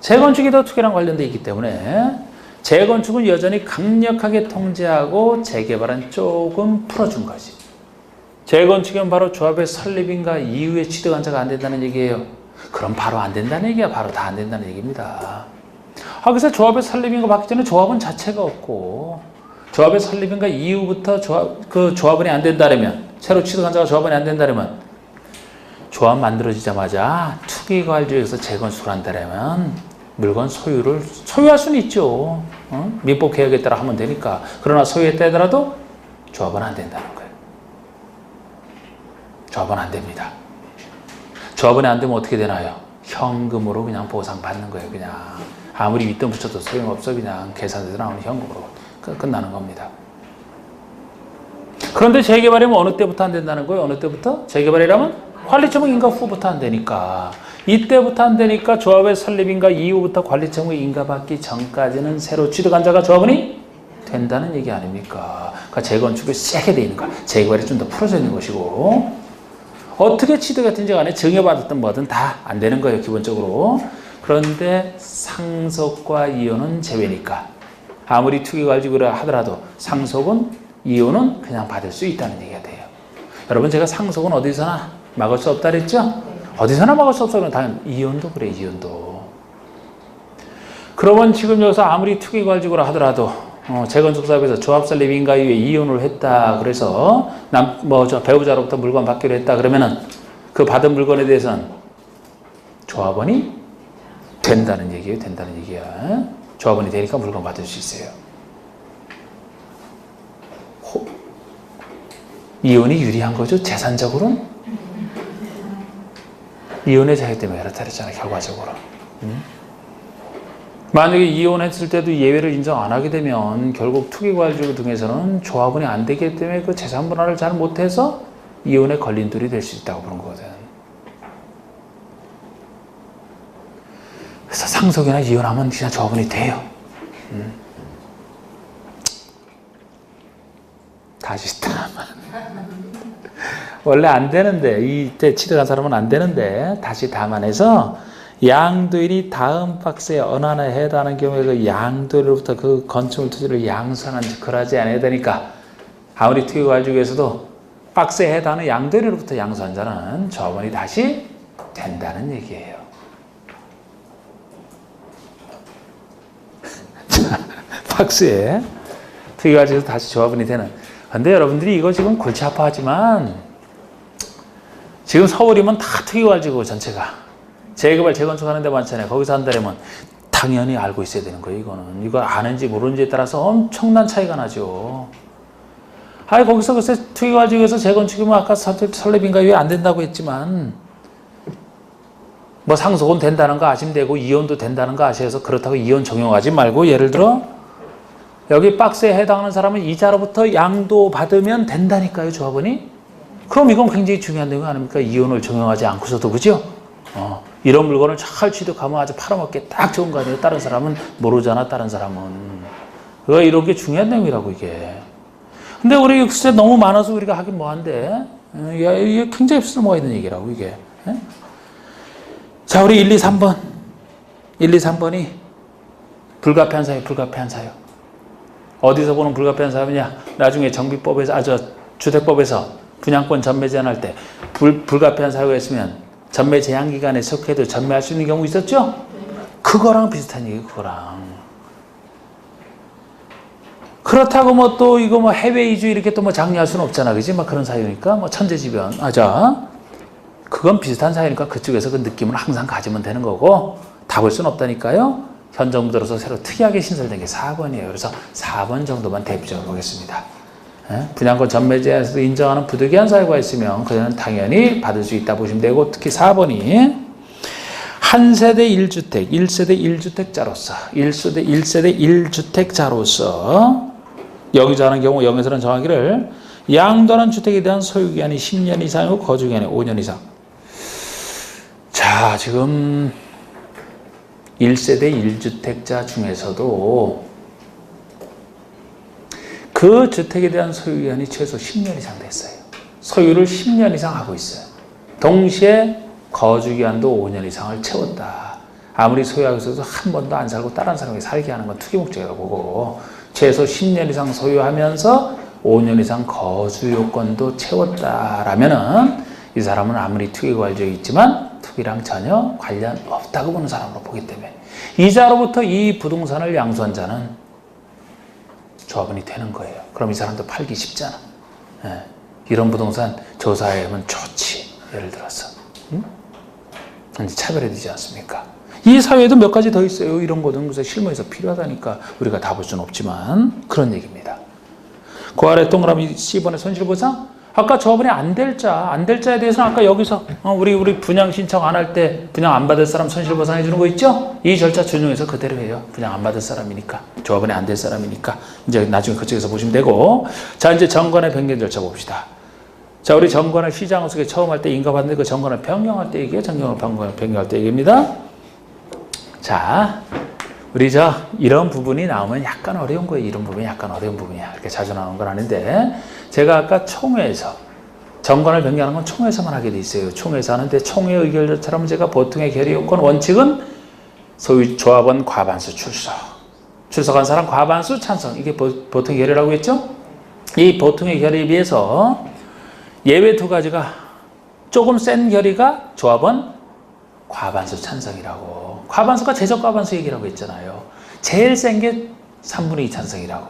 재건축이 더 투기랑 관련돼 있기 때문에 재건축은 여전히 강력하게 통제하고 재개발은 조금 풀어준 거지. 재건축은 바로 조합의 설립인가 이후에 취득한 자가 안 된다는 얘기예요. 그럼 바로 안 된다는 얘기야. 바로 다 안 된다는 얘기입니다. 그래서 조합의 설립인가 받기 전에 조합원 자체가 없고, 조합의 설립인가 이후부터 조합원이 안 된다면, 새로 취득한 자가 조합원이 안 된다면, 조합 만들어지자마자 투기과일지구에서 재건축을 한다면 물건 소유할 수는 있죠. 민법 개혁에 따라 하면 되니까. 그러나 소유했다 하더라도 조합은 안 된다는 거예요. 조합은 안 됩니다. 조합원이 안 되면 어떻게 되나요? 현금으로 그냥 보상받는 거예요. 그냥 아무리 윗돈 붙여도 소용없어. 그냥 계산대로 나오는 현금으로 끝나는 겁니다. 그런데 재개발이면 어느 때부터 안 된다는 거예요? 어느 때부터? 재개발이라면 관리처분 인가 후부터 안 되니까. 이때부터 안 되니까 조합의 설립인가 이후부터 관리처분 인가 받기 전까지는 새로 취득한 자가 조합원이 된다는 얘기 아닙니까? 그러니까 재건축이 세게 돼 있는 거야. 재개발이 좀 더 풀어져 있는 것이고, 어떻게 취득했든지 간에 증여받았든 뭐든 다 안 되는 거예요. 기본적으로. 그런데 상속과 이혼은 제외니까 아무리 투기과일지구라 하더라도 상속은 이혼은 그냥 받을 수 있다는 얘기가 돼요. 여러분, 제가 상속은 어디서나 막을 수 없다 그랬죠? 어디서나 막을 수 없어. 그럼 당연 이혼도 그래. 이혼도. 그러면 지금 여기서 아무리 투기과일지구라 하더라도 재건축 사업에서 조합 설립 인가 이후에 이혼을 했다. 그래서 배우자로부터 물건 받기로 했다. 그러면은 그 받은 물건에 대해서는 조합원이 된다는 얘기예요. 된다는 얘기야. 조합원이 되니까 물건 받을 수 있어요. 이혼이 유리한 거죠. 재산적으로는. 이혼의 자유 때문에 그렇다 그랬잖아요. 결과적으로. 만약에 이혼했을 때도 예외를 인정 안 하게 되면 결국 투기과일주의 등에서는 조합원이 안 되기 때문에 그 재산 분할을 잘 못해서 이혼의 걸림돌이 될 수 있다고 그런 거거든. 그래서 상속이나 이혼하면 그냥 조합원이 돼요. 다시 담아. 원래 안 되는데, 이때 취득한 사람은 안 되는데, 다시 담아내서 양도인이 다음 박스에 어느 하나에 해당하는 경우에 그 양도인으로부터 그 건축물 투지를 양수하는지 그러지 않아야 되니까, 아무리 투기과일주의에서도 박스에 해당하는 양도인으로부터 양수한 자는 조합원이 다시 된다는 얘기예요. 자, 박스에 투기과일주의에서 다시 조합원이 되는. 근데 여러분들이 이거 지금 골치 아파하지만 지금 서울이면 다 투기과일주의고 전체가 재개발 재건축하는 데 많잖아요. 거기서 한다면 당연히 알고 있어야 되는 거예요. 이거는 이거 아는지 모르는지에 따라서 엄청난 차이가 나죠. 아니 거기서 글쎄 투기과일주의에서 재건축이면 아까 설립인가 왜 안 된다고 했지만 뭐 상속은 된다는 거 아시면 이혼도 된다는 거 아셔서 그렇다고 이혼 적용하지 말고 예를 들어 여기 박스에 해당하는 사람은 이자로부터 양도 받으면 된다니까요, 조합원이. 그럼 이건 굉장히 중요한 내용 아닙니까? 이혼을 적용하지 않고서도, 그죠? 이런 물건을 잘 취득하면 아주 팔아먹기 딱 좋은 거 아니에요? 다른 사람은 모르잖아, 다른 사람은. 그러니까 이런 게 중요한 내용이라고, 이게. 근데 우리 글쎄 너무 많아서 우리가 하긴 뭐한데, 이게 굉장히 쓸모가 있는 얘기라고, 이게. 자, 우리 1, 2, 3번. 1, 2, 3번이 불가피한 사유, 불가피한 사유. 어디서 보는 불가피한 사유냐? 나중에 정비법에서, 주택법에서 분양권 전매 제한할 때 불가피한 사유가 있으면 전매 제한 기간에 속해도 전매할 수 있는 경우 있었죠? 그거랑 비슷한 얘기, 그거랑. 그렇다고 뭐 또 이거 뭐 해외 이주 이렇게 또 뭐 장려할 수는 없잖아, 그지? 막 그런 사유니까 뭐 천재지변. 그건 비슷한 사유니까 그쪽에서 그 느낌을 항상 가지면 되는 거고 답을 수는 없다니까요. 현 정부 들어서 새로 특이하게 신설된 게 4번이에요. 그래서 4번 정도만 대입적으로 보겠습니다. 분양권 전매 제한에서도 인정하는 부득이한 사유가 있으면 그는 당연히 받을 수 있다 보시면 되고 특히 4번이 한 세대 1주택, 1세대 1주택자로서 1세대 1주택자로서 여기서 하는 경우 여기서는 정하기를 양도하는 주택에 대한 소유기간이 10년 이상이고 거주기간이 5년 이상. 자, 지금 1세대 1주택자 중에서도 그 주택에 대한 소유기간이 최소 10년 이상 됐어요. 소유를 10년 이상 하고 있어요. 동시에 거주기간도 5년 이상을 채웠다. 아무리 소유하고 있어도 한 번도 안 살고 다른 사람에게 살게 하는 건 투기 목적이라고 보고 최소 10년 이상 소유하면서 5년 이상 거주 요건도 채웠다라면은 이 사람은 아무리 투기과일주의에 있지만 투기랑 전혀 관련 없다고 보는 사람으로 보기 때문에 이자로부터 이 부동산을 양수한 자는 조합원이 되는 거예요. 그럼 이 사람도 팔기 쉽잖아. 이런 부동산 조사하면 좋지. 예를 들어서. 차별해지지 않습니까? 이 사회에도 몇 가지 더 있어요. 이런 거는 그래서 실무에서 필요하다니까 우리가 다 볼 수는 없지만 그런 얘기입니다. 그 아래 동그라미 C번의 손실보상. 아까 조합원이 안 될 자에 대해서는 아까 여기서 우리 분양 신청 안 할 때 분양 안 받을 사람 손실보상 해주는 거 있죠? 이 절차 준용해서 그대로 해요. 분양 안 받을 사람이니까 조합원이 안 될 사람이니까 이제 나중에 그쪽에서 보시면 되고 자 이제 정관의 변경 절차 봅시다. 자 우리 정관을 시장허수에 처음 할 때 인가받는데 그 정관을 변경할 때 얘기예요. 정관을 변경할 때 얘기입니다. 자 우리 이런 부분이 나오면 약간 어려운 거예요. 이런 부분이 약간 어려운 부분이야. 이렇게 자주 나오는 건 아닌데 제가 아까 총회에서 정관을 변경하는 건 총회에서만 하게 돼 있어요. 총회에서 하는데 총회 의결처럼 제가 보통의 결의 요건 원칙은 소유 조합원 과반수 출석한 사람 과반수 찬성 이게 보통의 결의라고 했죠. 이 보통의 결의에 비해서 예외 두 가지가 조금 센 결의가 조합원 과반수 찬성이라고. 과반수가 제적 과반수 얘기라고 했잖아요. 제일 센 게 3분의 2 찬성이라고.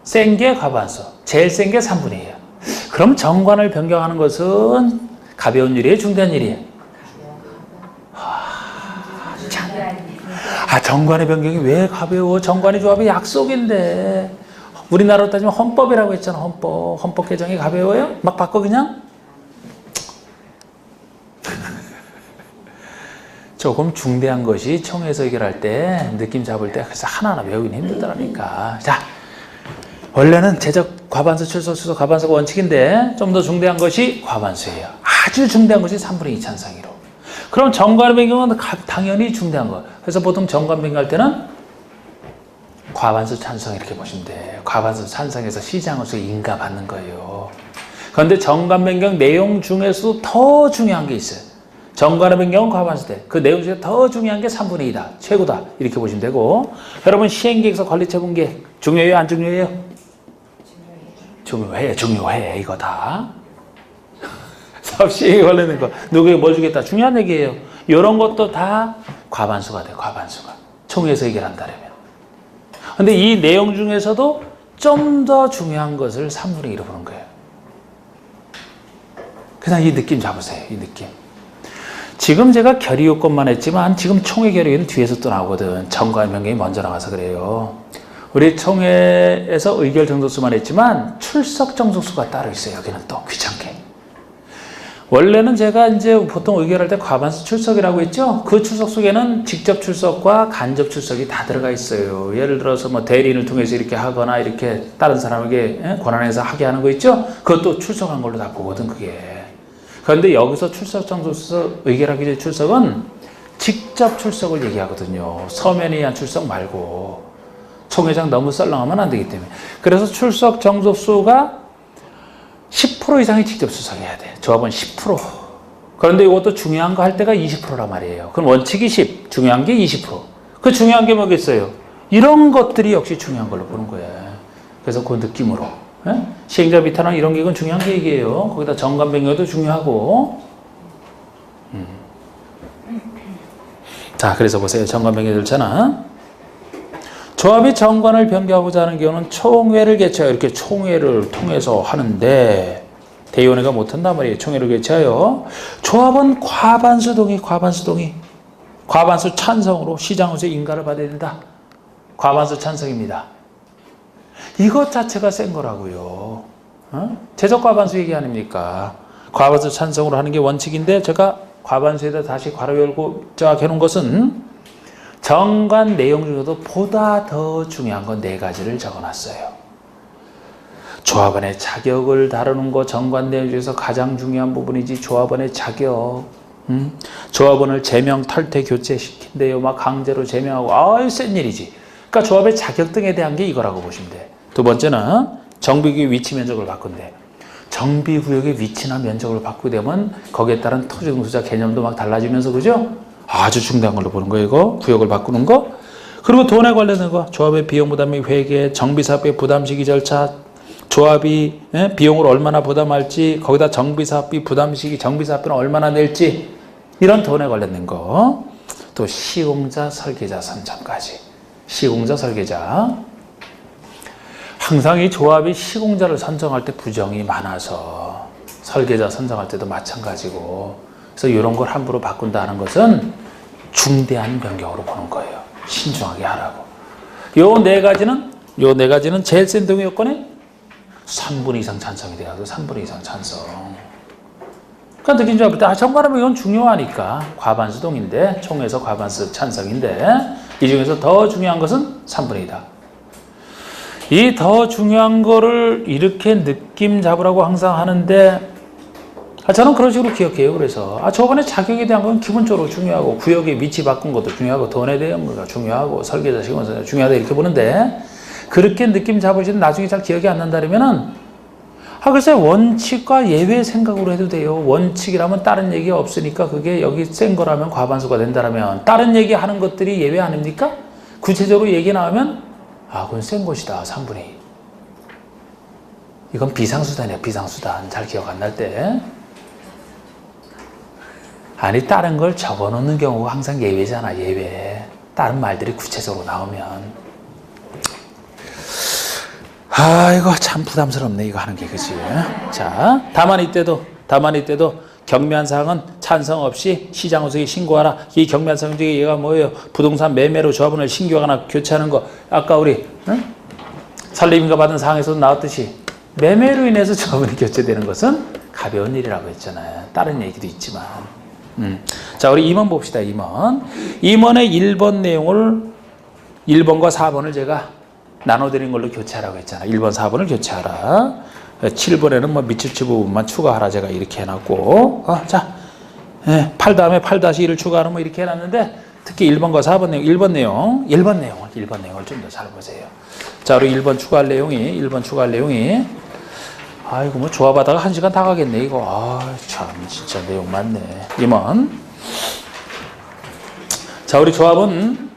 센 게 과반수, 제일 센 게 3분의 2야. 그럼 정관을 변경하는 것은 가벼운 일이에요? 중대한 일이에요? 정관의 변경이 왜 가벼워? 정관의 조합이 약속인데. 우리나라로 따지면 헌법이라고 했잖아. 헌법 개정이 가벼워요? 막 바꿔 그냥? 조금 중대한 것이 총회에서 해결할 때 느낌 잡을 때 그래서 하나하나 외우기는 힘들더라니까. 자, 원래는 제적 과반수 출석 수석 과반수가 원칙인데 좀 더 중대한 것이 과반수예요. 아주 중대한 것이 3분의 2 찬성이로. 그럼 정관 변경은 당연히 중대한 거. 그래서 보통 정관 변경할 때는 과반수 찬성 이렇게 보시면 돼. 과반수 찬성에서 시장으로서 인가 받는 거예요. 그런데 정관 변경 내용 중에서도 더 중요한 게 있어요. 정관의 변경은 과반수 때. 그 내용 중에 더 중요한 게 3분의 2다. 최고다. 이렇게 보시면 되고. 여러분 시행계획서 관리처분계획 중요해요? 안 중요해요? 중요해. 이거 다. 사업 시행에 관련된 거. 누구에게 뭐 주겠다. 중요한 얘기예요. 이런 것도 다 과반수가 돼. 과반수가. 총회에서 해결한다면. 근데 이 내용 중에서도 좀 더 중요한 것을 3분의 2로 보는 거예요. 그냥 이 느낌 잡으세요. 이 느낌. 지금 제가 결의 요건만 했지만 지금 총회 결의는 뒤에서 또 나오거든. 정관 변경이 먼저 나와서 그래요. 우리 총회에서 의결 정족수만 했지만 출석 정족수가 따로 있어요. 여기는 또 귀찮게. 원래는 제가 이제 보통 의결할 때 과반수 출석이라고 했죠. 그 출석 속에는 직접 출석과 간접 출석이 다 들어가 있어요. 예를 들어서 뭐 대리인을 통해서 이렇게 하거나 이렇게 다른 사람에게 권한해서 하게 하는 거 있죠. 그것도 출석한 걸로 다 보거든 그게. 그런데 여기서 출석 정족수 의결하기 전에 출석은 직접 출석을 얘기하거든요. 서면에 의한 출석 말고. 총회장 너무 썰렁하면 안 되기 때문에. 그래서 출석 정족수가 10% 이상이 직접 출석해야 돼. 조합은 10%. 그런데 이것도 중요한 거 할 때가 20%란 말이에요. 그럼 원칙이 10, 중요한 게 20%. 그 중요한 게 뭐겠어요? 이런 것들이 역시 중요한 걸로 보는 거예요. 그래서 그 느낌으로. 시행자 비탄원 이런 게 이건 중요한 게 얘기예요. 거기다 정관 변경도 중요하고. 자, 그래서 보세요. 정관 변경 절차는 조합이 정관을 변경하고자 하는 경우는 총회를 개최하여 이렇게 총회를 통해서 하는데 대의원회가 못한단 말이에요. 총회를 개최하여 조합은 과반수 동의 과반수 찬성으로 시장으로서 인가를 받아야 된다. 과반수 찬성입니다. 이것 자체가 센 거라고요. 제적 과반수 얘기 아닙니까? 과반수 찬성으로 하는 게 원칙인데 제가 과반수에다 다시 괄호 열고 쫙 해놓은 것은 정관 내용 중에서도 보다 더 중요한 건 4가지를 적어놨어요. 조합원의 자격을 다루는 거 정관 내용 중에서 가장 중요한 부분이지. 조합원의 자격. 조합원을 제명, 탈퇴, 교체시킨대요. 막 강제로 제명하고. 아유, 센 일이지. 그러니까 조합의 자격 등에 대한 게 이거라고 보시면 돼. 두 번째는 정비구역 위치 면적을 바꾼대. 정비구역의 위치나 면적을 바꾸게 되면 거기에 따른 토지공수자 개념도 막 달라지면서 그죠? 아주 중대한 걸로 보는 거예요. 이거 구역을 바꾸는 거. 그리고 돈에 관련된 거. 조합의 비용 부담 및 회계, 정비사업비 부담 시기 절차, 조합이 비용을 얼마나 부담할지, 거기다 정비사업비 부담 시기, 정비사업비는 얼마나 낼지, 이런 돈에 관련된 거. 또 시공자, 설계자 선정까지. 시공자, 설계자. 항상 이 조합이 시공자를 선정할 때 부정이 많아서 설계자 선정할 때도 마찬가지고. 그래서 이런 걸 함부로 바꾼다는 것은 중대한 변경으로 보는 거예요. 신중하게 하라고. 요 네 가지는 제일 센 동의 요건에 3분의 이상 찬성이 돼가지고 3분의 이상 찬성. 그러니까 느낀 줄 알았다. 정관하면 이건 중요하니까 과반수 동인데 총회에서 과반수 찬성인데 이 중에서 더 중요한 것은 3분의 2다. 이 더 중요한 거를 이렇게 느낌 잡으라고 항상 하는데 저는 그런 식으로 기억해요. 그래서 저번에 자격에 대한 건 기본적으로 중요하고 구역의 위치 바꾼 것도 중요하고 돈에 대한 거가 중요하고 설계자 시공사 중요하다 이렇게 보는데 그렇게 느낌 잡으시면 나중에 잘 기억이 안 난다면은 글쎄 원칙과 예외 생각으로 해도 돼요. 원칙이라면 다른 얘기가 없으니까 그게 여기 센 거라면 과반수가 된다면 다른 얘기 하는 것들이 예외 아닙니까? 구체적으로 얘기 나오면 그건 센 것이다. 3분의 2. 이건 비상수단이야. 비상수단. 잘 기억 안 날 때. 아니 다른 걸 적어놓는 경우가 항상 예외잖아. 예외. 다른 말들이 구체적으로 나오면 이거 참 부담스럽네 이거 하는 게 그치. 자 다만 이때도 경미한 사항은 찬성 없이 시장 우석에 신고하라. 이 경미한 사항 중에 얘가 뭐예요? 부동산 매매로 조합원을 신고하거나 교체하는 거. 아까 우리 설립인가 받은 사항에서도 나왔듯이 매매로 인해서 조합원이 교체되는 것은 가벼운 일이라고 했잖아요. 다른 얘기도 있지만 자, 우리 2번 봅시다. 2번. 2번의 1번 내용을 1번과 4번을 제가 나눠드린 걸로 교체하라고 했잖아. 1번, 4번을 교체하라. 7번에는 뭐 밑줄 부분만 추가하라 제가 이렇게 해놨고, 자, 8 다음에 8-1을 추가하는 뭐 이렇게 해놨는데, 특히 1번과 4번 내용, 1번 내용을 좀 더 잘 보세요. 자, 우리 1번 추가할 내용이, 아이고, 뭐 조합하다가 1시간 다 가겠네, 이거. 참, 진짜 내용 많네. 2번. 자, 우리 조합은,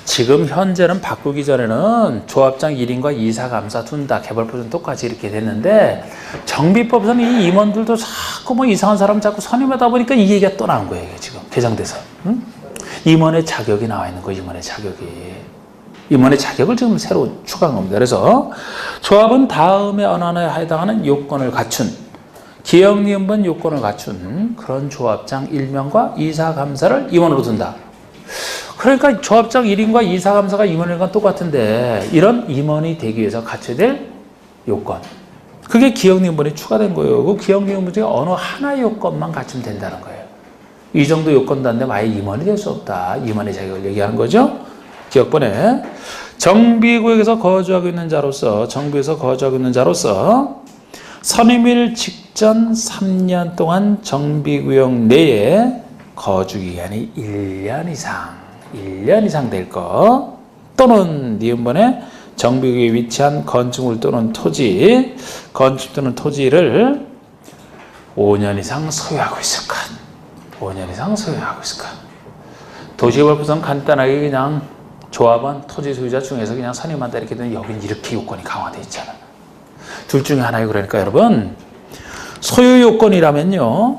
지금 현재는 바꾸기 전에는 조합장 1인과 이사감사 둔다 개벌표준 똑같이 이렇게 됐는데 정비법에서는 이 임원들도 자꾸 뭐 이상한 사람 자꾸 선임하다 보니까 이 얘기가 또 나온 거예요. 지금 개정돼서 임원의 자격이 나와 있는 거예요. 임원의 자격을 지금 새로 추가한 겁니다. 그래서 조합은 다음에 어느 하나에 해당하는 요건을 갖춘 기억니은번 요건을 갖춘 그런 조합장 1명과 이사감사를 임원으로 둔다. 그러니까 조합장 1인과 이사감사가 임원일과 똑같은데 이런 임원이 되기 위해서 갖춰야 될 요건. 그게 기억니은번이 추가된 거예요. 그 기억니은번 중에 어느 하나의 요건만 갖추면 된다는 거예요. 이 정도 요건도 안 되면 아예 임원이 될 수 없다. 임원의 자격을 얘기하는 거죠. 기억번에 정비구역에서 거주하고 있는 자로서 선임일 직전 3년 동안 정비구역 내에 거주기간이 1년 이상 될 거 또는 니은번에 정비구역에 위치한 건축물 또는 토지를 5년 이상 소유하고 있을 것. 도시개발법상 간단하게 그냥 조합원 토지 소유자 중에서 그냥 선임한다 이렇게 되면 여긴 이렇게 요건이 강화되어 있잖아. 둘 중에 하나예요. 그러니까 여러분 소유 요건이라면요.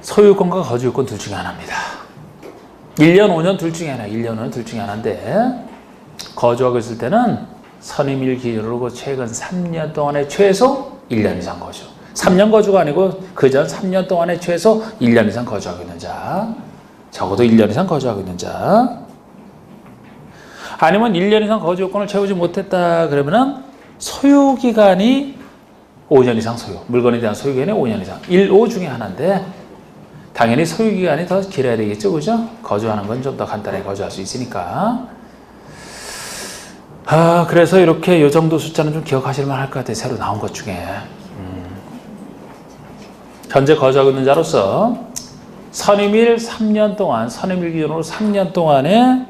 소유권과 거주요건 둘 중에 하나입니다. 1년, 5년 둘 중에 하나인데 거주하고 있을 때는 선임일 기준으로 최근 3년 동안에 최소 1년 이상 거주. 3년 거주가 아니고 그전 3년 동안에 최소 1년 이상 거주하고 있는 자. 적어도 1년 이상 거주하고 있는 자. 아니면 1년 이상 거주 요건을 채우지 못했다 그러면은 소유기간이 5년 이상 물건에 대한 소유기간이 5년 이상. 1, 5 중에 하나인데 당연히 소유기간이 더 길어야 되겠죠. 그죠? 거주하는 건 좀 더 간단하게 거주할 수 있으니까. 그래서 이렇게 요 정도 숫자는 좀 기억하실 만할 것 같아요. 새로 나온 것 중에. 현재 거주하고 있는 자로서 선임일 기준으로 3년 동안에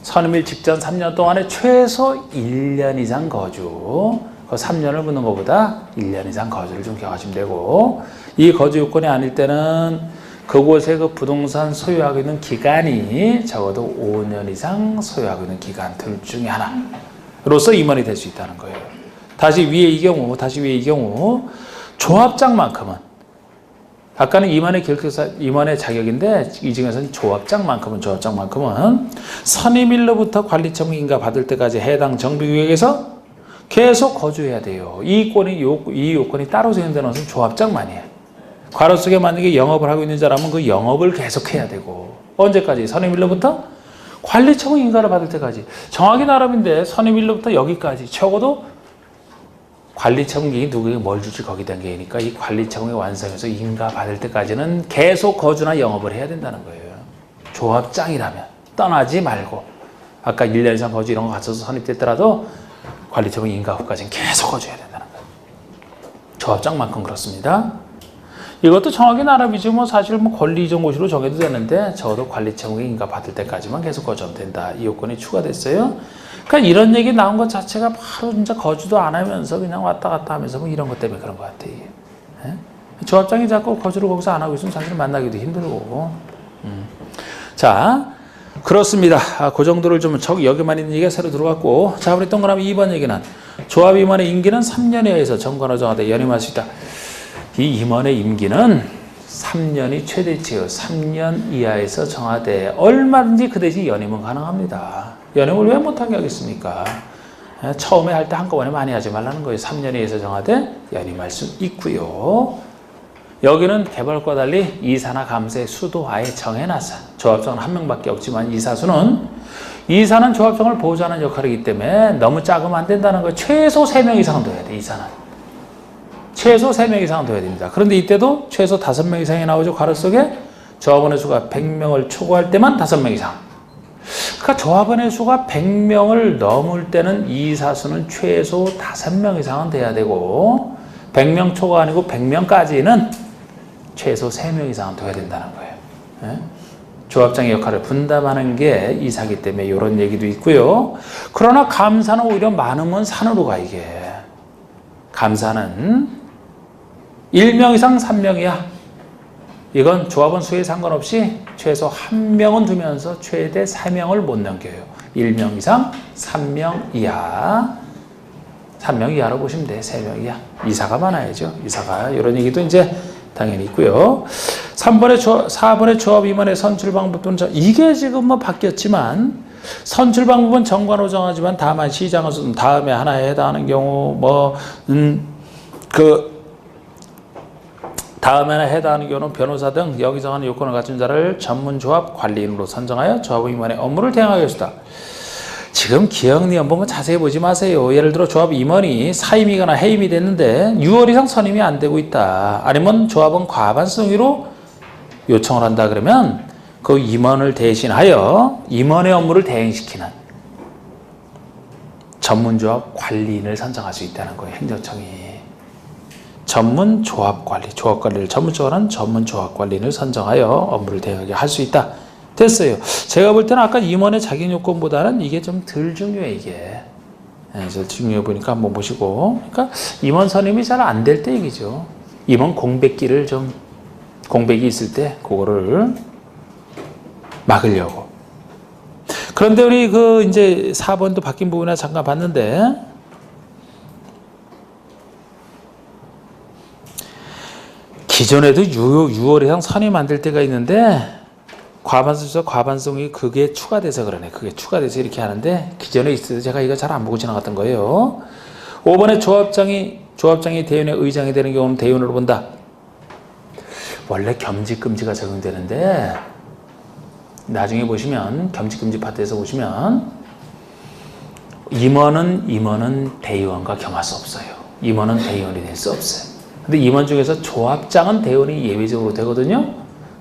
선임일 직전 3년 동안에 최소 1년 이상 거주. 그 3년을 묻는 것보다 1년 이상 거주를 좀 기억하시면 되고 이 거주 요건이 아닐 때는 그곳에 그 부동산 소유하고 있는 기간이 적어도 5년 이상 소유하고 있는 기간 둘 중에 하나로서 임원이 될 수 있다는 거예요. 다시 위에 이 경우 조합장만큼은 아까는 임원의 자격인데 이 중에서는 조합장만큼은 선임일로부터 관리청 인가 받을 때까지 해당 정비구역에서 계속 거주해야 돼요. 이 요건이 따로 정해진 것은 조합장만이에요. 괄호 속에 만약에 영업을 하고 있는 자라면 그 영업을 계속해야 되고 언제까지? 선임일로부터 관리청 인가를 받을 때까지. 정확히 나름인데 선임일로부터 여기까지 적어도 관리청이 누구에게 뭘 줄지 거기에 대한 게니까 이 관리청이 완성해서 인가 받을 때까지는 계속 거주나 영업을 해야 된다는 거예요. 조합장이라면 떠나지 말고 아까 1년 이상 거주 이런 거 갖춰서 선입됐더라도 관리청의 인가 후까지는 계속 거주해야 된다는 거예요. 조합장만큼 그렇습니다. 이것도 정확히 나름이지 사실 권리이전고시로 정해도 되는데 적어도 관리청의 인가 받을 때까지만 계속 거주하면 된다. 이 요건이 추가됐어요. 그러니까 이런 얘기 나온 것 자체가 바로 진짜 거주도 안 하면서 그냥 왔다 갔다 하면서 이런 것 때문에 그런 것 같아요. 조합장이 자꾸 거주를 거기서 안 하고 있으면 사실 만나기도 힘들고. 자, 그렇습니다. 그 정도를 좀 여기만 있는 얘기가 새로 들어갔고. 자, 우리 동그라미 2번 얘기는 조합 임원의 임기는 3년에 의해서 정관을 정하되 연임할 수 있다. 이 임원의 임기는 3년이 최대치요. 3년 이하에서 정하되 얼마든지 그 대신 연임은 가능합니다. 연임을 왜 못하게 하겠습니까? 처음에 할 때 한꺼번에 많이 하지 말라는 거예요. 3년에 의해서 정하되 연임할 수 있고요. 여기는 개발과 달리 이사나 감사의 수도 아예 정해놨어. 조합장은 한 명밖에 없지만 이사는 조합장을 보호하는 역할이기 때문에 너무 작으면 안 된다는 거예요. 최소 3명 이상은 둬야 돼. 이사는. 최소 3명 이상은 돼야 됩니다. 그런데 이때도 최소 5명 이상이 나오죠. 괄호 속에 조합원의 수가 100명을 초과할 때만 5명 이상. 그러니까 조합원의 수가 100명을 넘을 때는 이 사수는 최소 5명 이상은 돼야 되고 100명 초과 아니고 100명까지는 최소 3명 이상은 돼야 된다는 거예요. 예? 조합장의 역할을 분담하는 게 이사기 때문에 이런 얘기도 있고요. 그러나 감사는 오히려 많으면 산으로 가 이게. 감사는 1명 이상 3명이야. 이건 조합원 수에 상관없이 최소 1명은 두면서 최대 3명을 못 넘겨요. 1명 이상 3명 이하. 3명 이하로 보시면 돼. 3명 이하. 이사가 많아야죠. 이사가. 이런 얘기도 이제 당연히 있고요. 4번의 조합 임원의 선출 방법은 이게 지금 뭐 바뀌었지만 선출 방법은 정관으로 정하지만 다만 시장은 다음에 하나에 해당하는 경우 다음에는 해당하는 경우는 변호사 등 여기 정하는 요건을 갖춘 자를 전문조합 관리인으로 선정하여 조합 임원의 업무를 대행하겠습니다. 지금 기억리원 보면 자세히 보지 마세요. 예를 들어 조합 임원이 사임이거나 해임이 됐는데 6월 이상 선임이 안 되고 있다. 아니면 조합은 과반 승위로 요청을 한다 그러면 그 임원을 대신하여 임원의 업무를 대행시키는 전문조합 관리인을 선정할 수 있다는 거예요. 행정청이. 전문조합관리, 조합관리를 전문적으로 하는 전문조합관리인을 선정하여 업무를 대행하게 할 수 있다. 됐어요. 제가 볼 때는 아까 임원의 자격 요건보다는 이게 좀 덜 중요해 이게. 저 중요해 보니까 한번 보시고. 그러니까 임원 선임이 잘 안 될 때 얘기죠. 임원 공백기를 좀 공백이 있을 때 그거를 막으려고. 그런데 우리 이제 4번도 바뀐 부분이나 잠깐 봤는데 기존에도 6월 이상 선임 안 될 때가 있는데 과반성이 그게 추가돼서 그러네. 그게 추가돼서 이렇게 하는데 기존에 있을 때 제가 이거 잘 안 보고 지나갔던 거예요. 5번에 조합장이 대의원의 의장이 되는 경우는 대의원으로 본다. 원래 겸직금지가 적용되는데 나중에 보시면 겸직금지 파트에서 보시면 임원은 대의원과 겸할 수 없어요. 임원은 대의원이 될 수 없어요. 근데 임원 중에서 조합장은 대의원이 예외적으로 되거든요.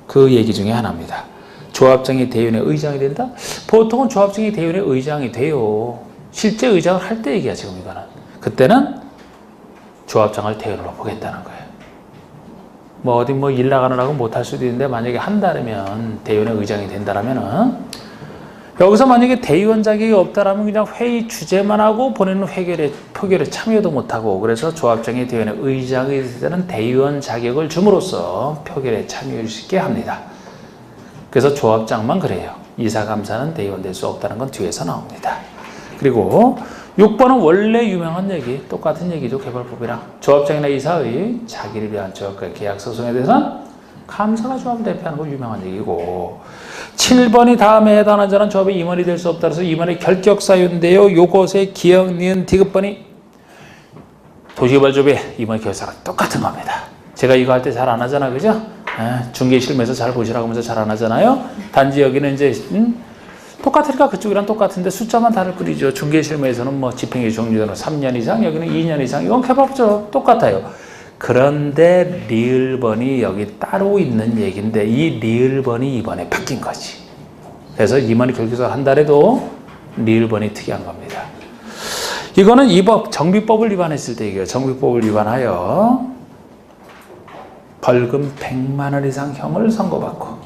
그 얘기 중에 하나입니다. 조합장이 대의원의 의장이 된다? 보통은 조합장이 대의원의 의장이 돼요. 실제 의장을 할 때 얘기야 지금 이거는. 그때는 조합장을 대의원으로 보겠다는 거예요. 뭐 어디 일 나가느라고 못할 수도 있는데 만약에 한다면 대의원의 의장이 된다면은 여기서 만약에 대의원 자격이 없다라면 그냥 회의 주재만 하고 본인은 표결에 참여도 못하고 그래서 조합장이 대의원의 의장이 될 때는 대의원 자격을 줌으로써 표결에 참여할 수 있게 합니다. 그래서 조합장만 그래요. 이사감사는 대의원 될 수 없다는 건 뒤에서 나옵니다. 그리고 6번은 원래 유명한 얘기, 똑같은 얘기죠. 개발법이랑. 조합장이나 이사의 자기를 위한 조합과의 계약 소송에 대해서는 감사가 조합을 대표하는 거 유명한 얘기고 7번이 다음에 해당하는 자는 조합의 임원이 될 수 없다. 그래서 임원의 결격사유인데요. 요것의 기억, 니은, 디귿번이 도시개발조합의 임원 결사랑 똑같은 겁니다. 제가 이거 할 때 잘 안 하잖아. 그죠? 중개실무에서 잘 보시라고 하면서 잘 안 하잖아요. 단지 여기는 이제 똑같으니까 그쪽이랑 똑같은데 숫자만 다를 뿐이죠. 중개실무에서는 뭐 집행이 종료되는 3년 이상, 여기는 2년 이상. 이건 개발업죠. 똑같아요. 그런데 리을번이 여기 따로 있는 얘기인데 이 리을번이 이번에 바뀐 거지. 그래서 임원이 결격을 한다래도 리을번이 특이한 겁니다. 이거는 이 법, 정비법을 위반했을 때 얘기예요. 정비법을 위반하여 벌금 100만 원 이상 형을 선고받고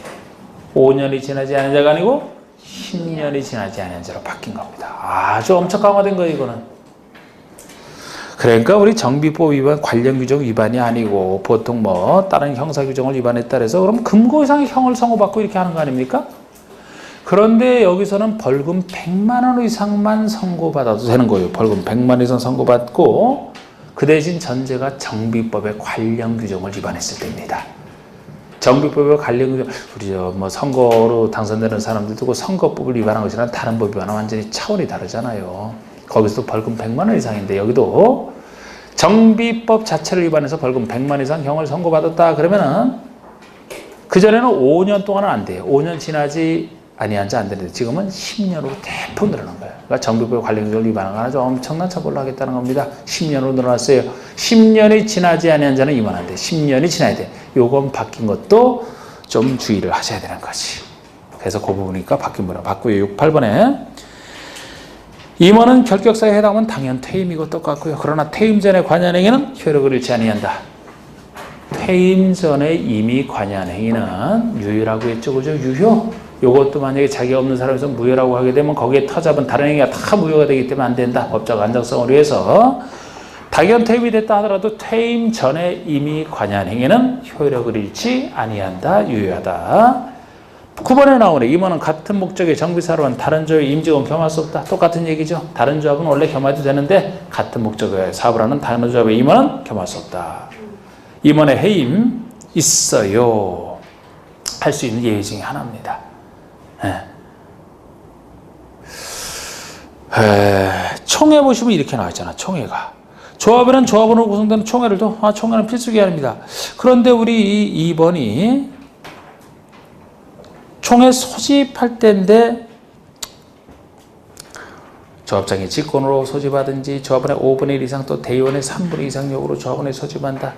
5년이 지나지 않은 자가 아니고 10년이 지나지 않은 자로 바뀐 겁니다. 아주 엄청 강화된 거예요, 이거는. 그러니까 우리 정비법 위반, 관련 규정 위반이 아니고 보통 뭐 다른 형사 규정을 위반했다 해서 그럼 금고 이상의 형을 선고받고 이렇게 하는 거 아닙니까? 그런데 여기서는 벌금 100만 원 이상만 선고받아도 되는 거예요. 벌금 100만 원 이상 선고받고 그 대신 전제가 정비법의 관련 규정을 위반했을 때입니다. 정비법의 관련 규정, 우리 뭐 선거로 당선되는 사람들도 그 선거법을 위반한 것이랑 다른 법 위반은 완전히 차원이 다르잖아요. 거기서도 벌금 100만 원 이상인데 여기도 정비법 자체를 위반해서 벌금 100만 원 이상 형을 선고받았다 그러면은 그전에는 5년 동안은 안 돼요. 5년 지나지 아니한 자 안 되는데 지금은 10년으로 대폭 늘어난 거예요. 그러니까 정비법 관리규정을 위반한 거 아주 엄청난 처벌을 하겠다는 겁니다. 10년으로 늘어났어요. 10년이 지나지 아니한 자는 임원 안 돼. 10년이 지나야 돼. 요건 바뀐 것도 좀 주의를 하셔야 되는 거지. 그래서 그 부분이니까 바뀐 거라. 바꾸요. 8번에 임원은 결격사에 해당하면 당연 퇴임이고 똑같고요. 그러나 퇴임 전에 관여한 행위는 효력을 잃지 아니한다. 퇴임 전에 이미 관여한 행위는 유효라고 했죠. 그죠? 유효. 요것도 만약에 자기가 없는 사람에서 무효라고 하게 되면 거기에 터잡은 다른 행위가 다 무효가 되기 때문에 안 된다. 법적 안정성을 위해서 당연 퇴임이 됐다 하더라도 퇴임 전에 이미 관여한 행위는 효력을 잃지 아니한다. 유효하다. 9번에 나오네. 임원은 같은 목적의 정비사로는 다른 조합의 임직원 겸할 수 없다. 똑같은 얘기죠. 다른 조합은 원래 겸해도 되는데 같은 목적의 사업을 하는 다른 조합의 임원은 겸할 수 없다. 임원의 해임 있어요. 할 수 있는 예외 중에 하나입니다. 총회 보시면 이렇게 나와 있잖아. 총회가. 조합에는 조합원으로 구성되는 총회를도 총회는 필수 기한입니다. 그런데 우리 2번이 총회 소집할 때인데 조합장이 직권으로 소집하든지 조합원의 5분의 1 이상 또 대의원의 3분의 2 이상 요구로 조합원에 소집한다.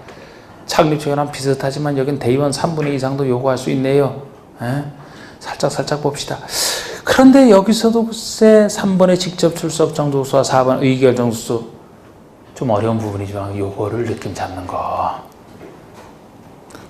창립총회랑 비슷하지만 여긴 대의원 3분의 2 이상도 요구할 수 있네요. 살짝 봅시다. 그런데 여기서도 글쎄 3번의 직접 출석 정도수와 4번 의결 정도수 좀 어려운 부분이지만 요거를 느낌 잡는 거.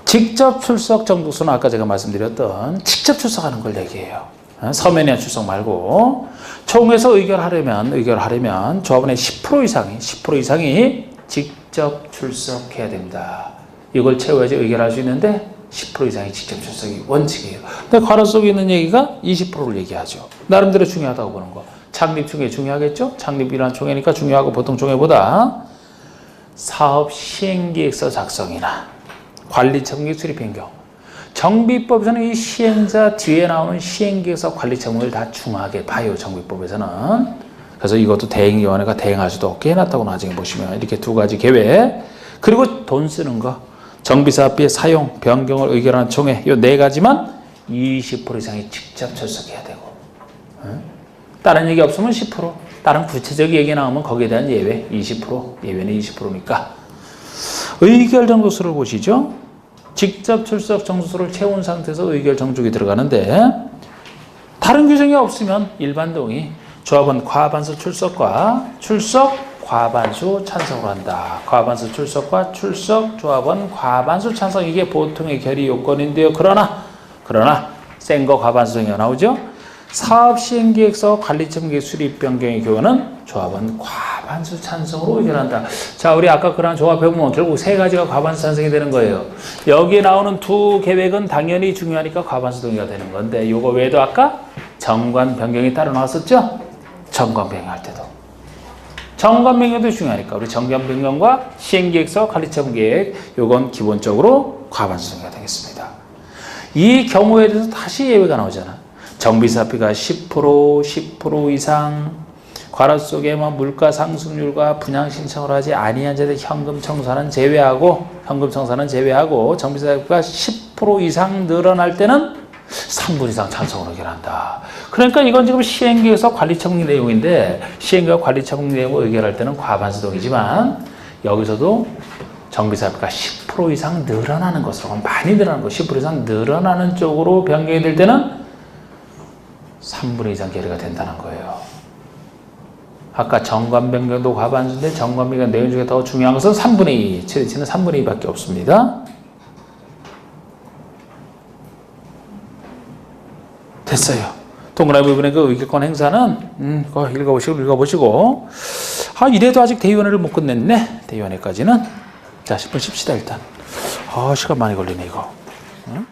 직접 출석 정도수는 아까 제가 말씀드렸던 직접 출석하는 걸 얘기해요. 서면이나 출석 말고 총회에서 의결하려면 조합원의 10% 이상이 직접 출석해야 됩니다. 이걸 채워야지 의결할 수 있는데 10% 이상이 직접 출석이 원칙이에요. 근데 괄호 속에 있는 얘기가 20%를 얘기하죠. 나름대로 중요하다고 보는 거. 창립 총회 중요하겠죠? 창립이란 총회니까 중요하고 보통 총회보다 사업 시행계획서 작성이나 관리청객 수립 변경. 정비법에서는 이 시행자 뒤에 나오는 시행계획서 관리청을 다 중하게 봐요. 정비법에서는. 그래서 이것도 대행위원회가 대행할 수도 없게 해놨다고 나중에 보시면 이렇게 두 가지 계획. 그리고 돈 쓰는 거. 정비사업비의 사용, 변경을 의결하는 총회. 이 네 가지만 20% 이상이 직접 출석해야 되고. 다른 얘기 없으면 10%. 다른 구체적인 얘기 나오면 거기에 대한 예외 20%. 예외는 20%니까. 의결 정도수를 보시죠. 직접 출석 정도수를 채운 상태에서 의결 정족이 들어가는데 다른 규정이 없으면 일반 동의 조합은 과반수 출석과 출석 과반수 찬성으로 한다. 과반수 출석과 출석 조합은 과반수 찬성 이게 보통의 결의 요건인데요. 그러나 센 거 과반수 정의가 나오죠. 사업 시행계획서 관리청계 수립 변경의 경우는 조합은 과반수 찬성으로 의결한다. 자, 우리 아까 그런 조합 해보면 결국 세 가지가 과반수 찬성이 되는 거예요. 여기에 나오는 두 계획은 당연히 중요하니까 과반수 동의가 되는 건데 요거 외에도 아까 정관 변경이 따로 나왔었죠? 정관 변경할 때도. 정관 변경도 중요하니까 우리 정관 변경과 시행계획서 관리청계획 요건 기본적으로 과반수 동의가 되겠습니다. 이 경우에 대해서 다시 예외가 나오잖아. 정비사비가 10% 이상 괄호 속에 물가 상승률과 분양 신청을 하지 아니한 자들 현금 청산은 제외하고 정비사비가 10% 이상 늘어날 때는 3분 이상 찬성으로 의결한다. 그러니까 이건 지금 시행계획서 관리청 내용인데 시행계획 관리청 내용을 의결할 때는 과반수 동의지만 여기서도 정비사비가 10% 이상 늘어나는 것으로 많이 늘어나는 거 10% 이상 늘어나는 쪽으로 변경이 될 때는 3분의 2 이상 결의가 된다는 거예요. 아까 정관 변경도 과반수인데 정관 변경 내용 중에 더 중요한 것은 3분의 2. 최대치는 3분의 2밖에 없습니다. 됐어요. 동그라미 부분의 그 의결권 행사는 그거 읽어보시고 이래도 아직 대의원회를 못 끝냈네. 대의원회까지는. 자, 10분 쉽시다 일단. 시간 많이 걸리네 이거. 응?